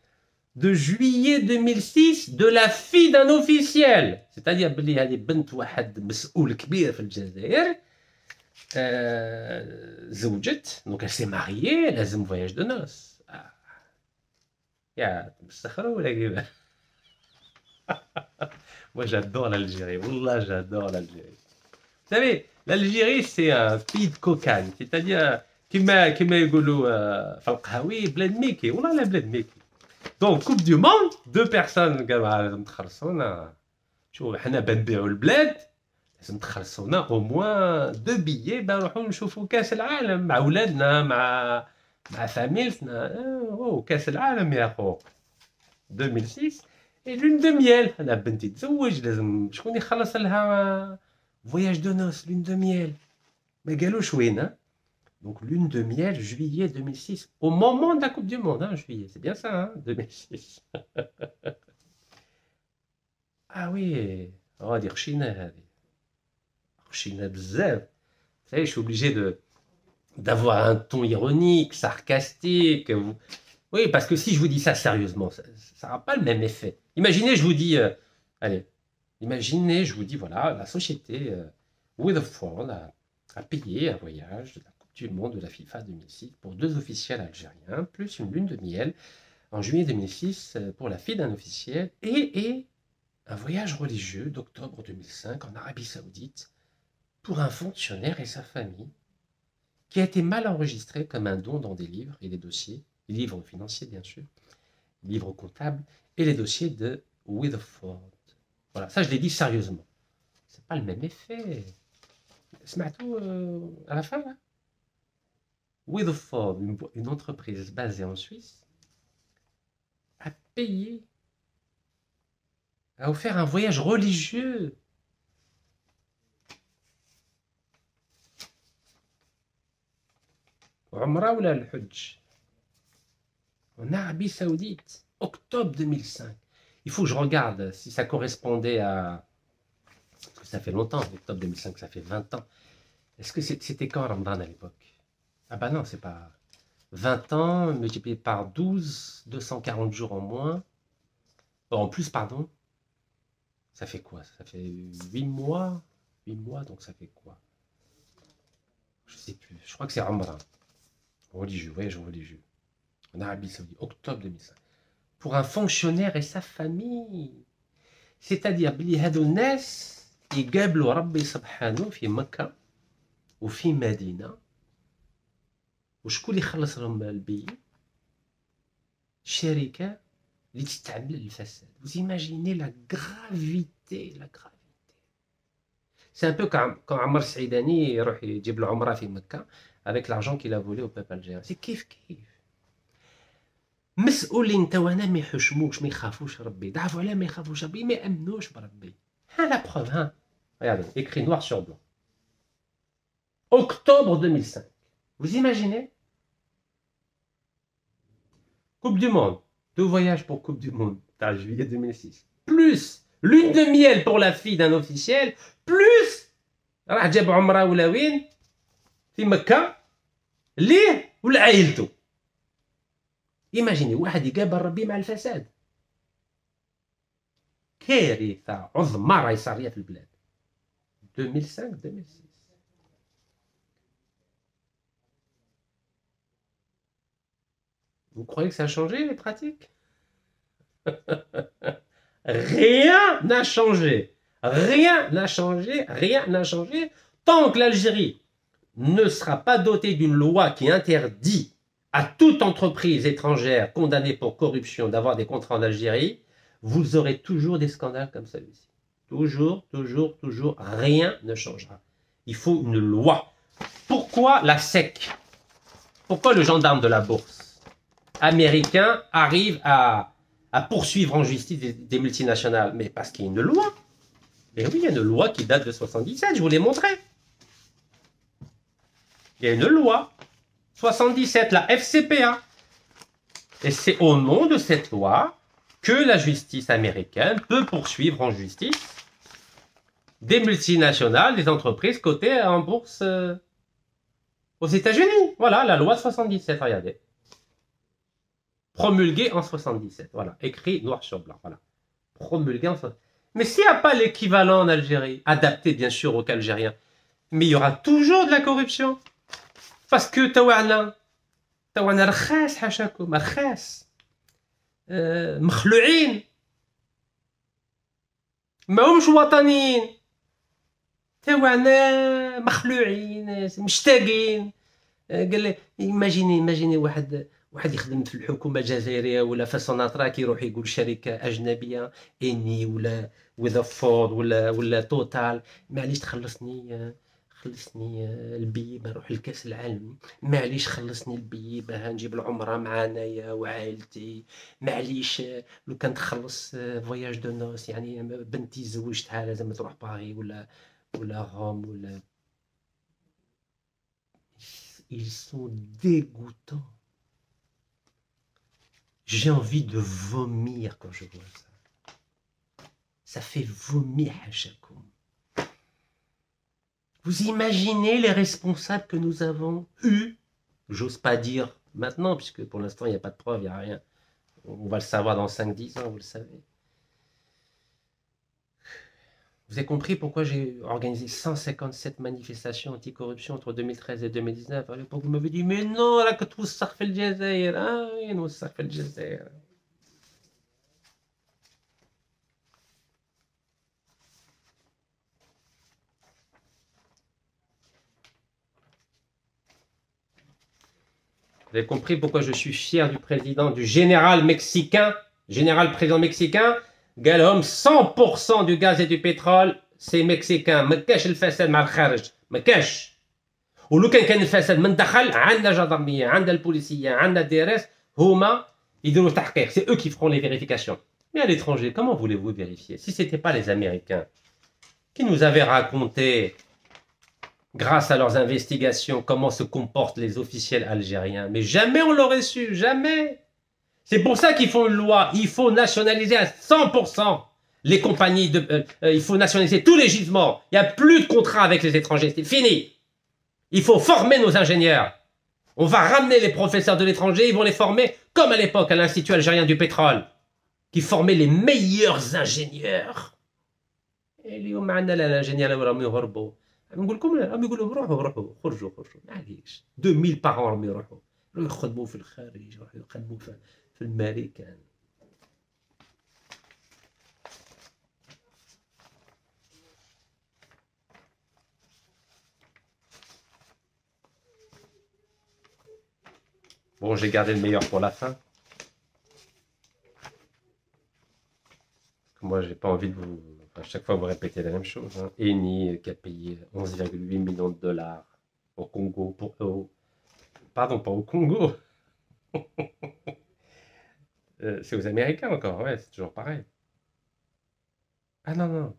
Speaker 1: de juillet 2006 de la fille d'un officiel. C'est-à-dire بلي هذه بنت واحد مسؤول كبير في الجزائر زوجت, donc elle s'est mariée, elle a un voyage de noces. يا تمسخروا ولا كيفاش؟ Moi, j'adore l'Algérie. Wallah, j'adore l'Algérie. Vous savez, l'Algérie, c'est un pays de cocagne. C'est-à-dire, كما يقولوا في القهاوي بلاد ميكي. والله لا بلاد ميكي. Donc, Coupe du Monde, deux personnes قالوا متخلصونا. شوف حنا بنبيعوا البلاد لازم تخلصونا او موان دو بيي نروحوا نشوفوا كاس العالم مع ولادنا مع فاميلتنا. اوه كاس العالم يا خو 2006 لون دو ميال. انا بنتي تزوج لازم شكون يخلص لها فواياج دو نوس لون دو ميال ما قالوش وين. Donc lune de miel juillet 2006 au moment de la Coupe du Monde hein, juillet c'est bien ça hein, 2006. Ah oui غادي خشينا هذه خشينا بزاف. Vous savez, je suis obligé d'avoir un ton ironique, sarcastique. Oui, parce que si je vous dis ça sérieusement, ça n'aura pas le même effet. Imaginez, je vous dis, allez, imaginez, je vous dis, voilà, la société Weatherford a payé un voyage de la Coupe du Monde de la FIFA 2006 pour 2 officiels algériens, plus une lune de miel en juillet 2006 pour la fille d'un officiel et un voyage religieux d'octobre 2005 en Arabie Saoudite pour un fonctionnaire et sa famille, qui a été mal enregistré comme un don dans des livres et des dossiers, les livres financiers bien sûr, les livres comptables et les dossiers de Weatherford. Voilà, ça je l'ai dit sérieusement. C'est pas le même effet. سمعتوا à la fin là. Weatherford, une entreprise basée en Suisse, a payé, a offert un voyage religieux. عمرة ولا الحج en Arabie Saoudite, octobre 2005. Il faut que je regarde si ça correspondait à... Parce que ça fait longtemps, octobre 2005, ça fait 20 ans. Est-ce que c'était quand Ramadan à l'époque? Ah bah non, c'est pas... 20 ans multiplié par 12, 240 jours en moins. Oh, en plus, pardon. Ça fait quoi? Ça fait 8 mois. 8 mois, donc ça fait quoi? Je sais plus. Je crois que c'est Ramadan. Religieux, voyage religieux. En Arabie Saoudite, octobre 2005. Pour un fonctionnaire et sa famille. C'est-à-dire, بلي هادو الناس يقابلوا ربي سبحانه في مكة وفي مدينة وشكون اللي يخلص لهم البي؟ شركة اللي تستعمل الفساد. Vous imaginez la gravité, la gravité. C'est un peu quand Ammar Saïdani يروح يجيب العمرة في مكة avec l'argent qu'il a volé au peuple algérien. C'est كيف كيف. مسؤولين توانا ما يحشموش ما يخافوش ربي ضعفوا على ما يخافوش ربي ما يامنوش بربي. ها لا بروف ها. Regardez, écrit noir sur blanc. Octobre 2005. Vous imaginez? Coupe du Monde. 2 voyages pour Coupe du Monde. Juillet 2006. Plus lune de miel pour la fille d'un officiel. Plus راح جاب عمره ولا وين في مكة ليه ولعائلته. Imaginez واحد يقابل ربي مع الفساد. كارثة عظمى راهي صارية في البلاد. 2005-2006. Vous croyez que ça a changé les pratiques? Rien n'a changé. Rien n'a changé. Rien n'a changé. Tant que l'Algérie ne sera pas dotée d'une loi qui interdit à toute entreprise étrangère condamnée pour corruption d'avoir des contrats en Algérie, vous aurez toujours des scandales comme celui-ci. Toujours, toujours, toujours, rien ne changera. Il faut une loi. Pourquoi la SEC? Pourquoi le gendarme de la bourse américain arrive à poursuivre en justice des multinationales? Mais parce qu'il y a une loi. Et oui, il y a une loi qui date de 77, je vous l'ai montré. Il y a une loi. 77, la FCPA. Et c'est au nom de cette loi que la justice américaine peut poursuivre en justice des multinationales, des entreprises cotées en bourse aux États-Unis. Voilà, la loi 77, regardez. Promulguée en 77, voilà, écrit noir sur blanc, voilà. Promulguée en 77. Mais s'il n'y a pas l'équivalent en Algérie, adapté bien sûr au cas algérien, mais il y aura toujours de la corruption. Parce que taouana رخاص حاشاكم رخاص مخلوعين، ماهمش وطنيين، تاوعنا مخلوعين مشتاقين. قال لي ايماجيني واحد يخدم في الحكومه الجزائريه ولا في سوناتراك يروح يقول شركه اجنبيه اني ولا فورد ولا توتال، معليش خلصني البي نروح لكاس العالم، معليش خلصني البي باه نجيب العمره معانايا وعائلتي، معليش لو كان تخلص فواياج دو نوس يعني بنتي زوجتها لازم تروح باغي ولا روم ولا. Ils sont dégoûtants. J'ai envie de vomir quand je vois ça. Ça fait vomir à chaque homme. Vous imaginez les responsables que nous avons eus? J'ose pas dire maintenant, puisque pour l'instant, il n'y a pas de preuve, il n'y a rien. On va le savoir dans 5-10 ans, vous le savez. Vous avez compris pourquoi j'ai organisé 157 manifestations anticorruption entre 2013 et 2019. À l'époque, vous m'avez dit, mais non, là, que tout ça fait le Jazair. Ah oui, non, ça fait le Jazair. Vous avez compris pourquoi je suis fier du président, du général président mexicain. قالهم 100% du gaz et du pétrole c'est mexicain. ما كاش الفساد مع الخارج، ما كاش. ولو كان الفساد من دخل عندنا جدرميه، عندنا البوليسيه، عندنا الدي ار اس، هما يديروا التحقيق. C'est eux qui feront les vérifications. Mais à l'étranger, comment voulez-vous vérifier si c'était pas les Américains qui nous avaient raconté, grâce à leurs investigations, comment se comportent les officiels algériens? Mais jamais on l'aurait su, jamais. C'est pour ça qu'ils font une loi. Il faut nationaliser à 100% les compagnies. Il faut nationaliser tous les gisements. Il n'y a plus de contrat avec les étrangers. C'est fini. Il faut former nos ingénieurs. On va ramener les professeurs de l'étranger. Ils vont les former comme à l'époque à l'Institut algérien du pétrole, qui formait les meilleurs ingénieurs. Et اليوم عندنا l'ingénieur راهم يهربوا. نقول لكم راهم يقولوا روحوا خرجوا معليش 2000 par an راهم يروحوا يخدموا في الخارج، يروحوا يخدموا في الامريكان. Bon, j'ai gardé le meilleur pour la fin. Moi, j'ai pas envie de vous... À chaque fois, vous répétez la même chose. Hein. Eni qui a payé 11,8 millions de dollars au Congo pour... Pardon, pas au Congo. C'est aux Américains encore, ouais, c'est toujours pareil. Ah non.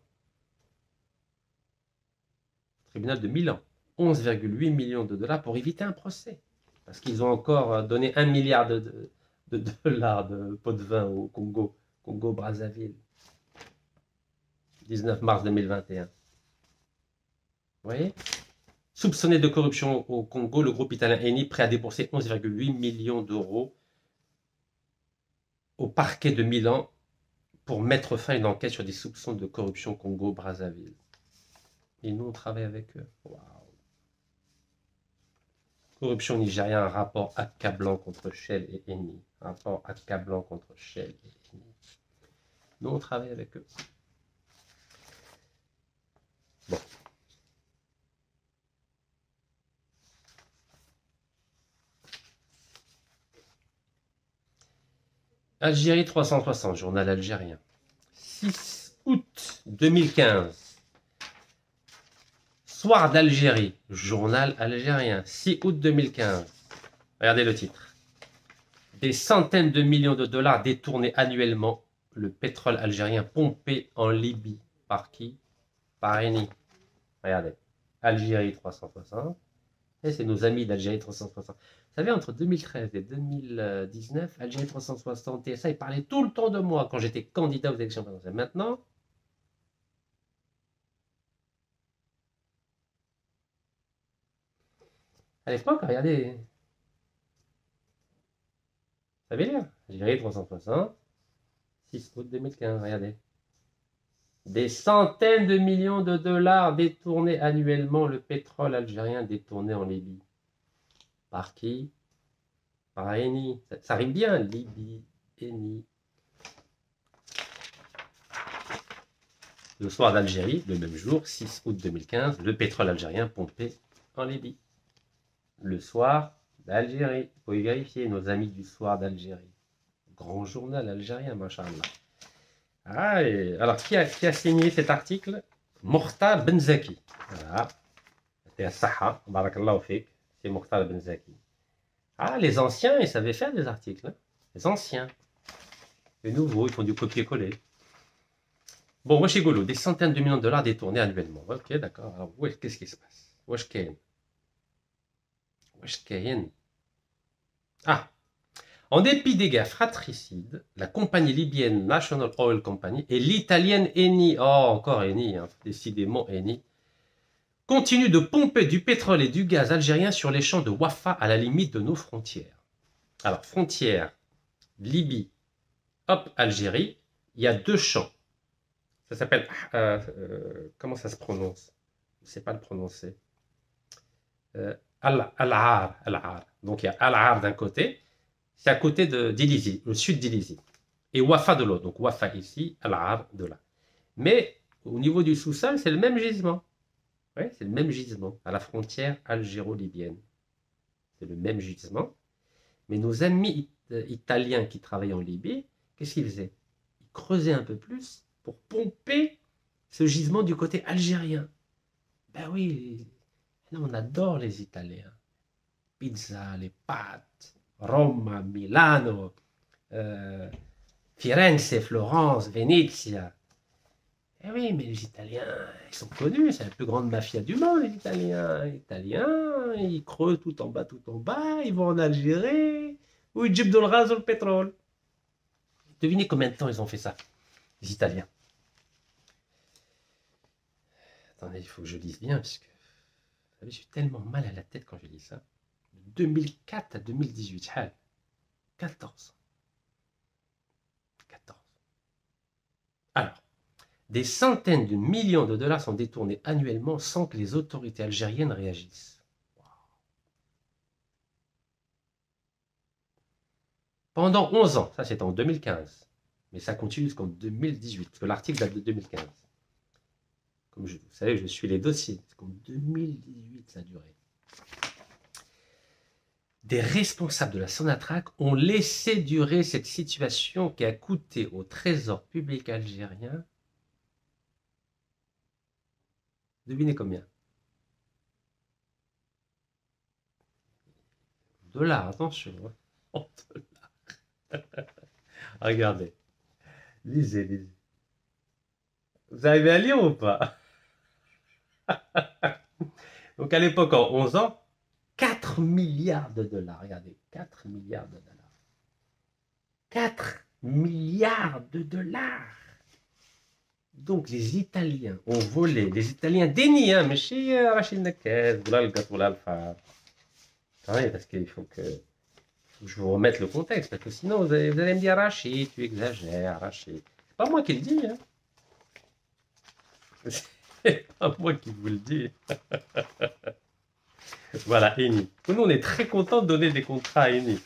Speaker 1: Tribunal de Milan. 11,8 millions de dollars pour éviter un procès. Parce qu'ils ont encore donné 1 milliard de dollars de pot de vin au Congo-Brazzaville. 19 mars 2021. Vous voyez? Soupçonné de corruption au Congo, le groupe italien Eni prêt à débourser 11,8 millions d'euros au parquet de Milan pour mettre fin à une enquête sur des soupçons de corruption au Congo-Brazzaville. Et nous, on travaille avec eux. Waouh. Corruption nigérienne, un rapport accablant contre Shell et Eni. Rapport accablant contre Shell et Eni. Nous, on travaille avec eux. Bon. Algérie 360, journal algérien. 6 août 2015. Soir d'Algérie, journal algérien. 6 août 2015. Regardez le titre. Des centaines de millions de dollars détournés annuellement. Le pétrole algérien pompé en Libye. Par qui? Par Eni. Regardez. Algérie 360. Et c'est nos amis d'Algérie 360. Vous savez, entre 2013 et 2019, Algérie 360, TSA, ils parlaient tout le temps de moi quand j'étais candidat aux élections présidentielles. Maintenant, à l'époque, regardez. Vous savez lire. Algérie 360, 6 août 2015, regardez. Des centaines de millions de dollars détournés annuellement, le pétrole algérien détourné en Libye. Par qui? Par Eni. Ça rime bien, Libye, Eni. Le soir d'Algérie, le même jour, 6 août 2015, le pétrole algérien pompé en Libye. Le soir d'Algérie, il faut y vérifier, nos amis du soir d'Algérie. Grand journal algérien, machallah. Ah, alors, qui a signé cet article? Mokhtar Benzaki. Voilà. C'est Saha, barakallahu fik. C'est Mokhtar Benzaki. Ah, les anciens, ils savaient faire des articles. Hein. Les anciens. Les nouveaux, ils font du copier-coller. Bon, wesh Golo, des centaines de millions de dollars détournés annuellement. Ok, d'accord. Alors, qu'est-ce qui se passe? Wesh Kayen. Wesh Kayen. Ah, en dépit des guerres fratricides, la compagnie libyenne National Oil Company et l'italienne Eni, oh encore Eni, hein, décidément Eni, continuent de pomper du pétrole et du gaz algérien sur les champs de Wafa à la limite de nos frontières. Alors, frontière, Libye, hop, Algérie, il y a 2 champs. Ça s'appelle, comment ça se prononce? Je ne sais pas le prononcer. Al-Ar. Donc il y a Al-Ar d'un côté, c'est à côté d'Ilizi, le sud d'Ilizi. Et Wafa de l'autre. Donc Wafa ici, Al-Ar de là. Mais au niveau du sous-sol, c'est le même gisement. Oui, c'est le même gisement, à la frontière algéro-libyenne. C'est le même gisement. Mais nos amis italiens qui travaillent en Libye, qu'est-ce qu'ils faisaient? Ils creusaient un peu plus pour pomper ce gisement du côté algérien. Ben oui, on adore les Italiens. Pizza, les pâtes, Rome, Milano, Firenze, Florence, Venezia. Eh oui, mais les Italiens, ils sont connus, c'est la plus grande mafia du monde, les Italiens. Les Italiens, ils creusent tout en bas, ils vont en Algérie, où ils jibent le gaz ou le pétrole. Devinez combien de temps ils ont fait ça, les Italiens. Attendez, il faut que je lise bien, parce que vous savez, j'ai tellement mal à la tête quand je lis ça. De 2004 à 2018, 14. Alors, des centaines de millions de dollars sont détournés annuellement sans que les autorités algériennes réagissent. Wow. Pendant 11 ans, ça c'était en 2015, mais ça continue jusqu'en 2018, parce que l'article date de 2015. Comme vous savez, je suis les dossiers, jusqu'en 2018 ça a duré. Des responsables de la Sonatrach ont laissé durer cette situation qui a coûté au trésor public algérien, devinez combien? Dollars, attention. En dollars. Regardez. Lisez. Vous arrivez à lire ou pas? Donc à l'époque, en 11 ans, 4 milliards de dollars. Regardez, 4 milliards de dollars. 4 milliards de dollars. Donc les Italiens ont volé, les Italiens dénient, hein, mais chez Rachid Nakez, voilà le gâteau, voilà le phare. Oui, parce qu'il faut que je vous remette le contexte, parce que sinon vous allez me dire Rachid, tu exagères, Rachid. C'est pas moi qui le dis, hein. C'est pas moi qui vous le dis. Voilà, Eni. Nous, on est très contents de donner des contrats à Eni.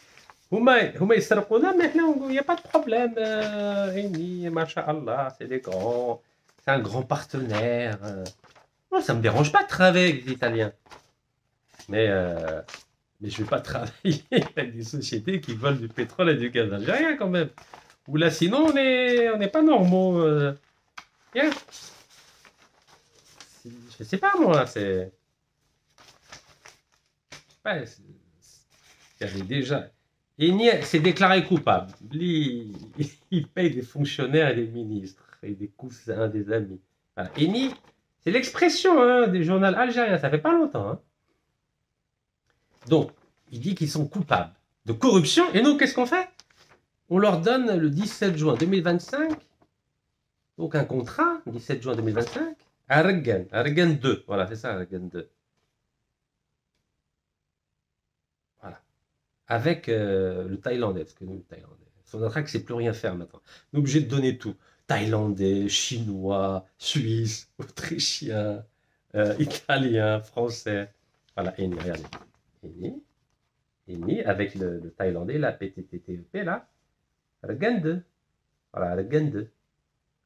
Speaker 1: Huma yisrqouna, mais il n'y a pas de problème. Eni, masha'Allah, c'est des grands. C'est un grand partenaire. Moi, ça ne me dérange pas de travailler avec les Italiens. Mais je ne vais pas travailler avec des sociétés qui volent du pétrole et du gaz algérien quand même. Ou là, sinon, on n'est pas normaux. Yeah. Je sais pas, moi, c'est... Ouais, il y avait déjà... Eni s'est déclaré coupable. Il paye des fonctionnaires et des ministres, et des coussins, des amis. Voilà. Eni, c'est l'expression hein, des journaux algériens, ça fait pas longtemps. Hein. Donc, il dit qu'ils sont coupables de corruption, et nous, qu'est-ce qu'on fait? On leur donne le 17 juin 2025, donc un contrat, 17 juin 2025, à Argan 2. Voilà, c'est ça, Argan 2. Voilà. Avec le Thaïlandais, parce que nous, le Thaïlandais, Sonatrach ne sait plus rien faire maintenant. On est obligé de donner tout. Thaïlandais, chinois, suisse, autrichien, italien, français. Voilà, Eni, regardez. Eni, avec le Thaïlandais, la PTTTEP, là, Argan 2. Voilà, Argan 2.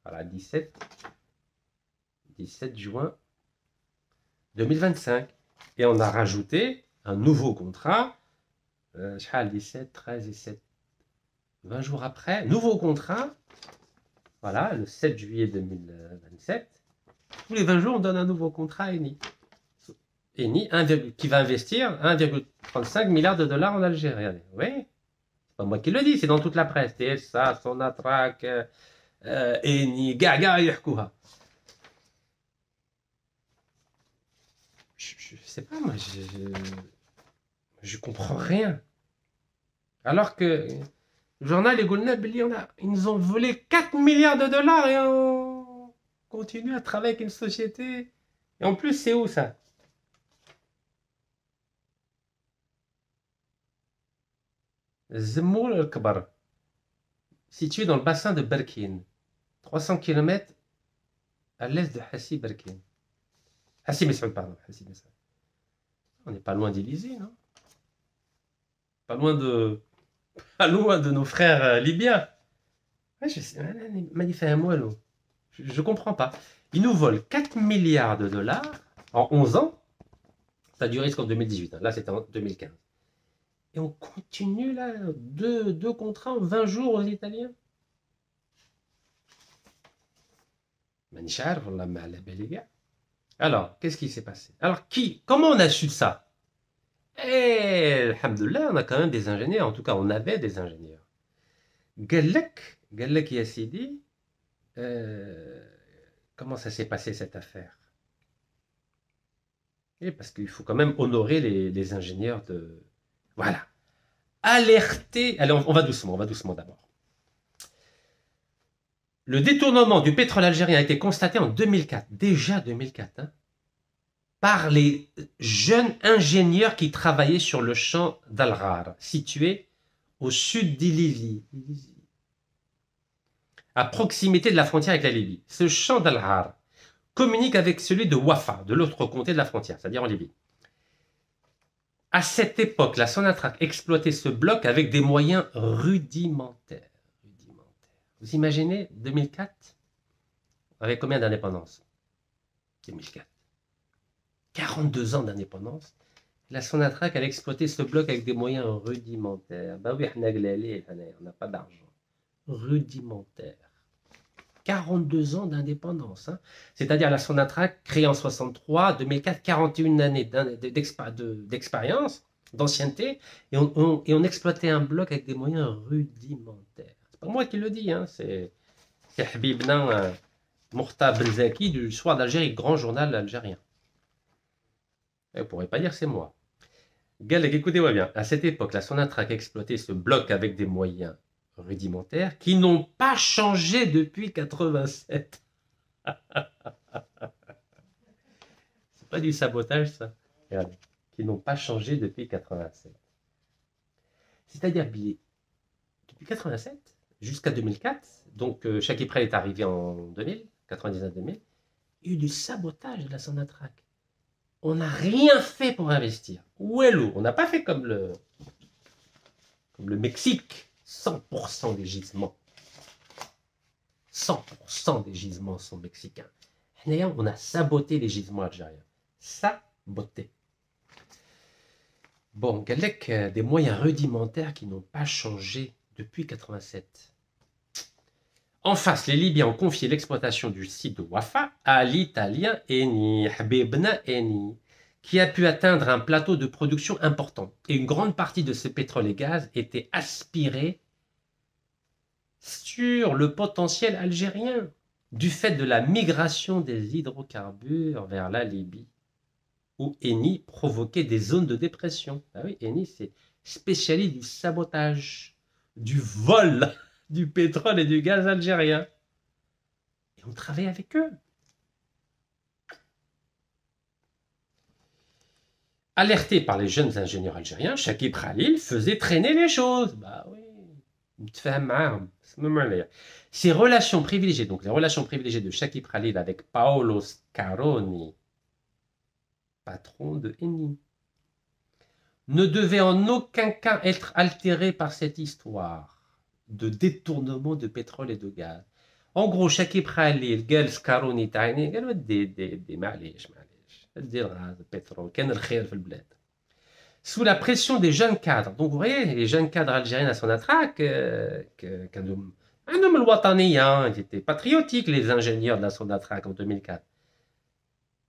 Speaker 1: Voilà, 17 17 juin 2025. Et on a rajouté un nouveau contrat, 17, 13 et 7, 20 jours après, nouveau contrat, voilà, le 7 juillet 2027. Tous les 20 jours, on donne un nouveau contrat à Eni. Eni, qui va investir 1,35 milliard de dollars en Algérie. Oui, c'est pas moi qui le dis, c'est dans toute la presse. TSA, Sonatrach, Eni, Gaga, Yahkouha. Je sais pas, moi, je comprends rien. Alors que le journal, ils nous ont volé 4 milliards de dollars et on continue à travailler avec une société. Et en plus, c'est où ça? Zemoul al-Kbar, situé dans le bassin de Berkine, 300 km à l'est de Hassi Berkine. Hassi Messaoud, pardon. Hassi Messaoud. On n'est pas loin d'Élysée, non? Pas loin de nos frères libyens. Ouais, je sais, je comprends pas. Ils nous volent 4 milliards de dollars en 11 ans. Ça a duré jusqu'en 2018. Hein. Là, c'était en 2015. Et on continue là, deux contrats en 20 jours aux Italiens. Alors, qu'est-ce qui s'est passé? Alors, comment on a su ça? Eh, alhamdoulilah, on a quand même des ingénieurs. En tout cas, on avait des ingénieurs. Gallek Yassidi, comment ça s'est passé cette affaire? Et parce qu'il faut quand même honorer les ingénieurs de... Voilà. Alerter... Allez, on va doucement d'abord. Le détournement du pétrole algérien a été constaté en 2004, déjà 2004, hein, par les jeunes ingénieurs qui travaillaient sur le champ d'Al-Ghar, situé au sud d'Ilizi, à proximité de la frontière avec la Libye. Ce champ d'Al-Ghar communique avec celui de Wafa, de l'autre côté de la frontière, c'est-à-dire en Libye. À cette époque, la Sonatrach exploitait ce bloc avec des moyens rudimentaires. Vous imaginez, 2004, avec combien d'indépendance? 2004. 42 ans d'indépendance. La Sonatrach, elle exploitait ce bloc avec des moyens rudimentaires. Bah oui, on n'a pas d'argent. Rudimentaire. 42 ans d'indépendance. Hein. C'est-à-dire la Sonatrach, créée en 63, 2004, 41 années d'expérience, d'ancienneté, et on exploitait un bloc avec des moyens rudimentaires. C'est pas moi qui le dis, hein, c'est Habibna Mourta Benzaki du Soir d'Algérie, grand journal algérien. Et on ne pourrait pas dire c'est moi. Galek, écoutez-moi bien. À cette époque, la Sonatrach exploitait ce bloc avec des moyens rudimentaires qui n'ont pas changé depuis 87. C'est pas du sabotage, ça. Regardez. Qui n'ont pas changé depuis 87. C'est-à-dire, depuis 87 jusqu'à 2004, donc Chaki Prel est arrivé en 2000, 99-2000, il y a eu du sabotage de la Sonatrach. On n'a rien fait pour investir. Où est l'eau? On n'a pas fait comme le Mexique. 100% des gisements. 100% des gisements sont mexicains. On a saboté les gisements algériens. Saboté. Bon, Galek, des moyens rudimentaires qui n'ont pas changé depuis 87. En face, les Libyens ont confié l'exploitation du site de Wafa à l'Italien Eni, Habibna Eni, qui a pu atteindre un plateau de production important. Et une grande partie de ce pétrole et gaz était aspirée sur le potentiel algérien, du fait de la migration des hydrocarbures vers la Libye, où Eni provoquait des zones de dépression. Ah oui, Eni, c'est spécialiste du sabotage, du vol du pétrole et du gaz algérien. Et on travaille avec eux. Alerté par les jeunes ingénieurs algériens, Chaki Pralil faisait traîner les choses. Bah oui, ces relations privilégiées, donc les relations privilégiées de Chaki Pralil avec Paolo Scaroni, patron de Eni, ne devaient en aucun cas être altérées par cette histoire de détournement de pétrole et de gaz. En gros, Chakib Khalil قال سكاروني تاعني قال ودي معليش ودي الغاز البترول كان الخير في البلاد. Sous la pression des jeunes cadres. Donc vous voyez, les jeunes cadres algériens à Sonatrach, عندهم الوطنية, ils étaient patriotiques les ingénieurs de la Sonatrach en 2004.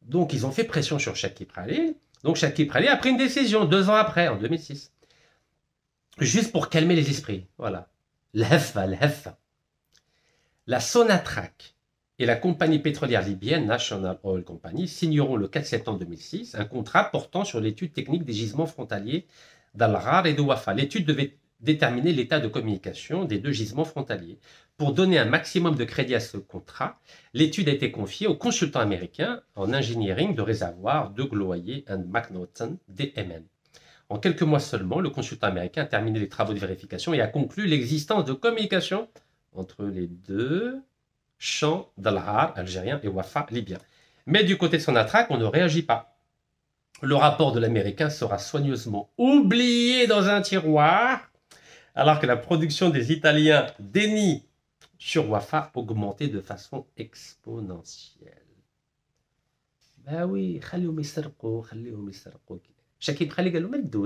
Speaker 1: Donc ils ont fait pression sur Chakib Khalil. Donc Chakib Khalil a pris une décision 2 ans après, en 2006. Juste pour calmer les esprits. Voilà. L'heffa. La Sonatrach et la compagnie pétrolière libyenne National Oil Company signeront le 4 septembre 2006 un contrat portant sur l'étude technique des gisements frontaliers d'Al-Ghar et de Wafa. L'étude devait déterminer l'état de communication des deux gisements frontaliers. Pour donner un maximum de crédit à ce contrat, l'étude a été confiée au consultant américain en engineering de réservoirs Doug Loyer and McNaughton, DMN. En quelques mois seulement, le consultant américain a terminé les travaux de vérification et a conclu l'existence de communication entre les deux champs d'Al-Ghar, algérien, et Wafa, libyen. Mais du côté de Sonatrach, on ne réagit pas. Le rapport de l'américain sera soigneusement oublié dans un tiroir, alors que la production des Italiens d'Eni sur Wafa augmentait de façon exponentielle. Ben oui, خليهم يسرقوا. Chakib Khalil قال لهم ادوا.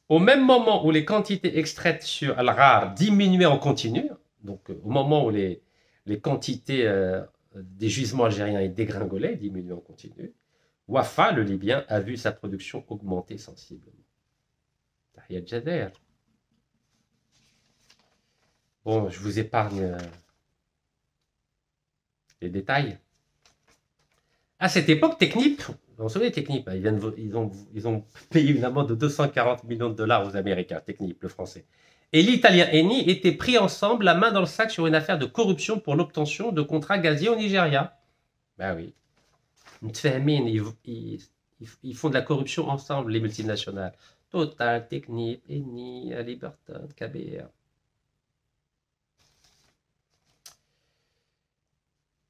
Speaker 1: Au même moment où les quantités extraites sur Al-Ghar diminuaient en continu, donc au moment où les quantités des gisements algériens dégringolaient, diminuaient en continu, Wafa, le Libyen, a vu sa production augmenter sensiblement. Tahiyat Jader. Bon, je vous épargne les détails. À cette époque, Technip, vous vous souvenez Technip, ils ont payé une amende de 240 millions de dollars aux Américains, Technip, le français. Et l'italien Eni étaient pris ensemble, la main dans le sac, sur une affaire de corruption pour l'obtention de contrats gaziers au Nigeria. Ben oui. Ils font de la corruption ensemble, les multinationales. Total, Technip, Eni, Liberton, KBR.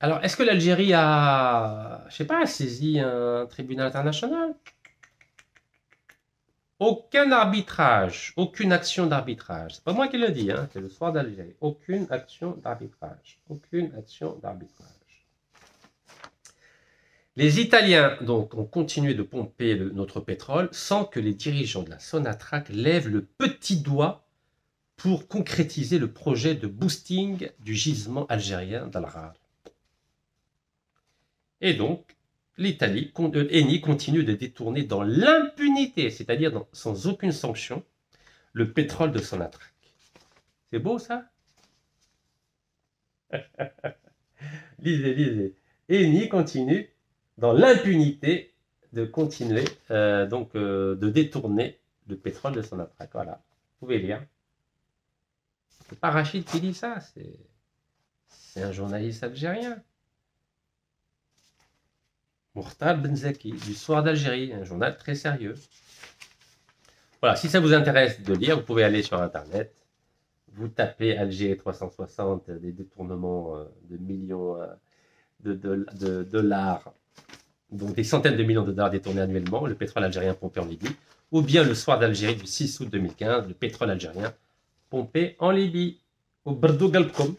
Speaker 1: Alors, est-ce que l'Algérie a, je sais pas, saisi un tribunal international? Aucun arbitrage, aucune action d'arbitrage. C'est pas moi qui le dis, hein, c'est le soir d'Algérie. Aucune action d'arbitrage. Aucune action d'arbitrage. Les Italiens, donc, ont continué de pomper notre pétrole sans que les dirigeants de la Sonatrach lèvent le petit doigt pour concrétiser le projet de boosting du gisement algérien d'Al-Ghar. Et donc, Eni continue de détourner dans l'impunité, c'est-à-dire sans aucune sanction, le pétrole de Sonatrach. C'est beau ça? Lisez. Eni continue dans l'impunité de continuer de détourner le pétrole de Sonatrach. Voilà, vous pouvez lire. C'est pas Rachid qui dit ça, c'est un journaliste algérien. Mourtal Benzaki, du Soir d'Algérie, un journal très sérieux. Voilà, si ça vous intéresse de lire, vous pouvez aller sur Internet, vous tapez Alger 360, des détournements de millions de dollars, donc des centaines de millions de dollars détournés annuellement, le pétrole algérien pompé en Libye, ou bien le Soir d'Algérie du 6 août 2015, le pétrole algérien pompé en Libye, au Brdou Galpkom.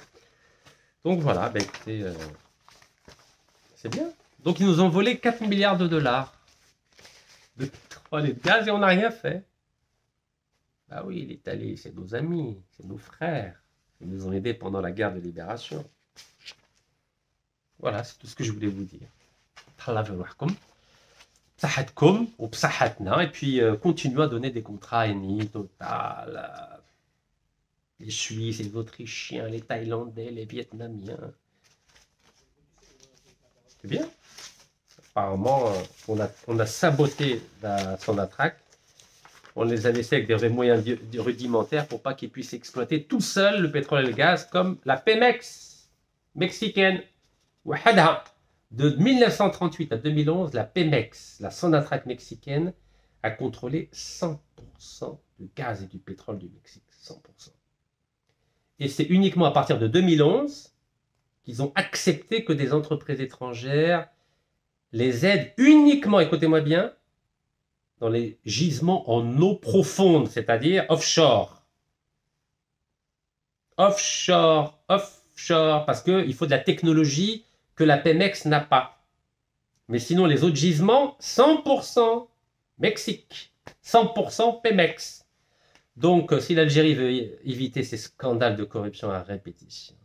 Speaker 1: Donc voilà, ben écoutez, c'est bien. Donc ils nous ont volé 4 milliards de dollars de pétrole et de gaz et on n'a rien fait. Bah oui, l'Italie, c'est nos amis, c'est nos frères. Ils nous ont aidés pendant la guerre de libération. Voilà, c'est tout ce que je voulais vous dire. Et puis continuez à donner des contrats à Eni, Total, les Suisses, les Autrichiens, les Thaïlandais, les Vietnamiens. C'est bien. Apparemment, on a saboté la Sonatrach. On les a laissés avec des moyens rudimentaires pour pas qu'ils puissent exploiter tout seuls le pétrole et le gaz comme la Pemex mexicaine. De 1938 à 2011, la Pemex, la Sonatrach mexicaine, a contrôlé 100% du gaz et du pétrole du Mexique. 100%. Et c'est uniquement à partir de 2011 qu'ils ont accepté que des entreprises étrangères les aident uniquement, écoutez-moi bien, dans les gisements en eau profonde, c'est-à-dire offshore. Offshore offshore, parce qu'il faut de la technologie que la Pemex n'a pas. Mais sinon, les autres gisements, 100% Mexique, 100% Pemex. Donc, si l'Algérie veut éviter ces scandales de corruption à répétition,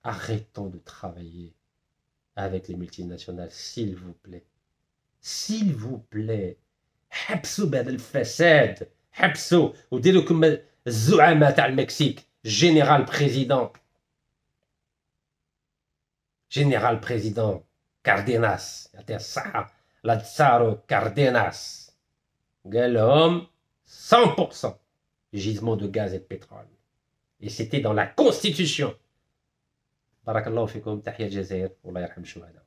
Speaker 1: arrêtons de travailler avec les multinationales, s'il vous plaît. S'il vous plaît. حبسوا بهذا الفساد حبسوا وديروا كما الزعماء تاع المكسيك جنرال بريزيدون كارديناس يعطيه الصحة لاتسارو كارديناس قال لهم 100% gisement de gaz et de pétrole et c'était dans la constitution. بارك الله فيكم. تحية الجزائر والله يرحم الشهداء.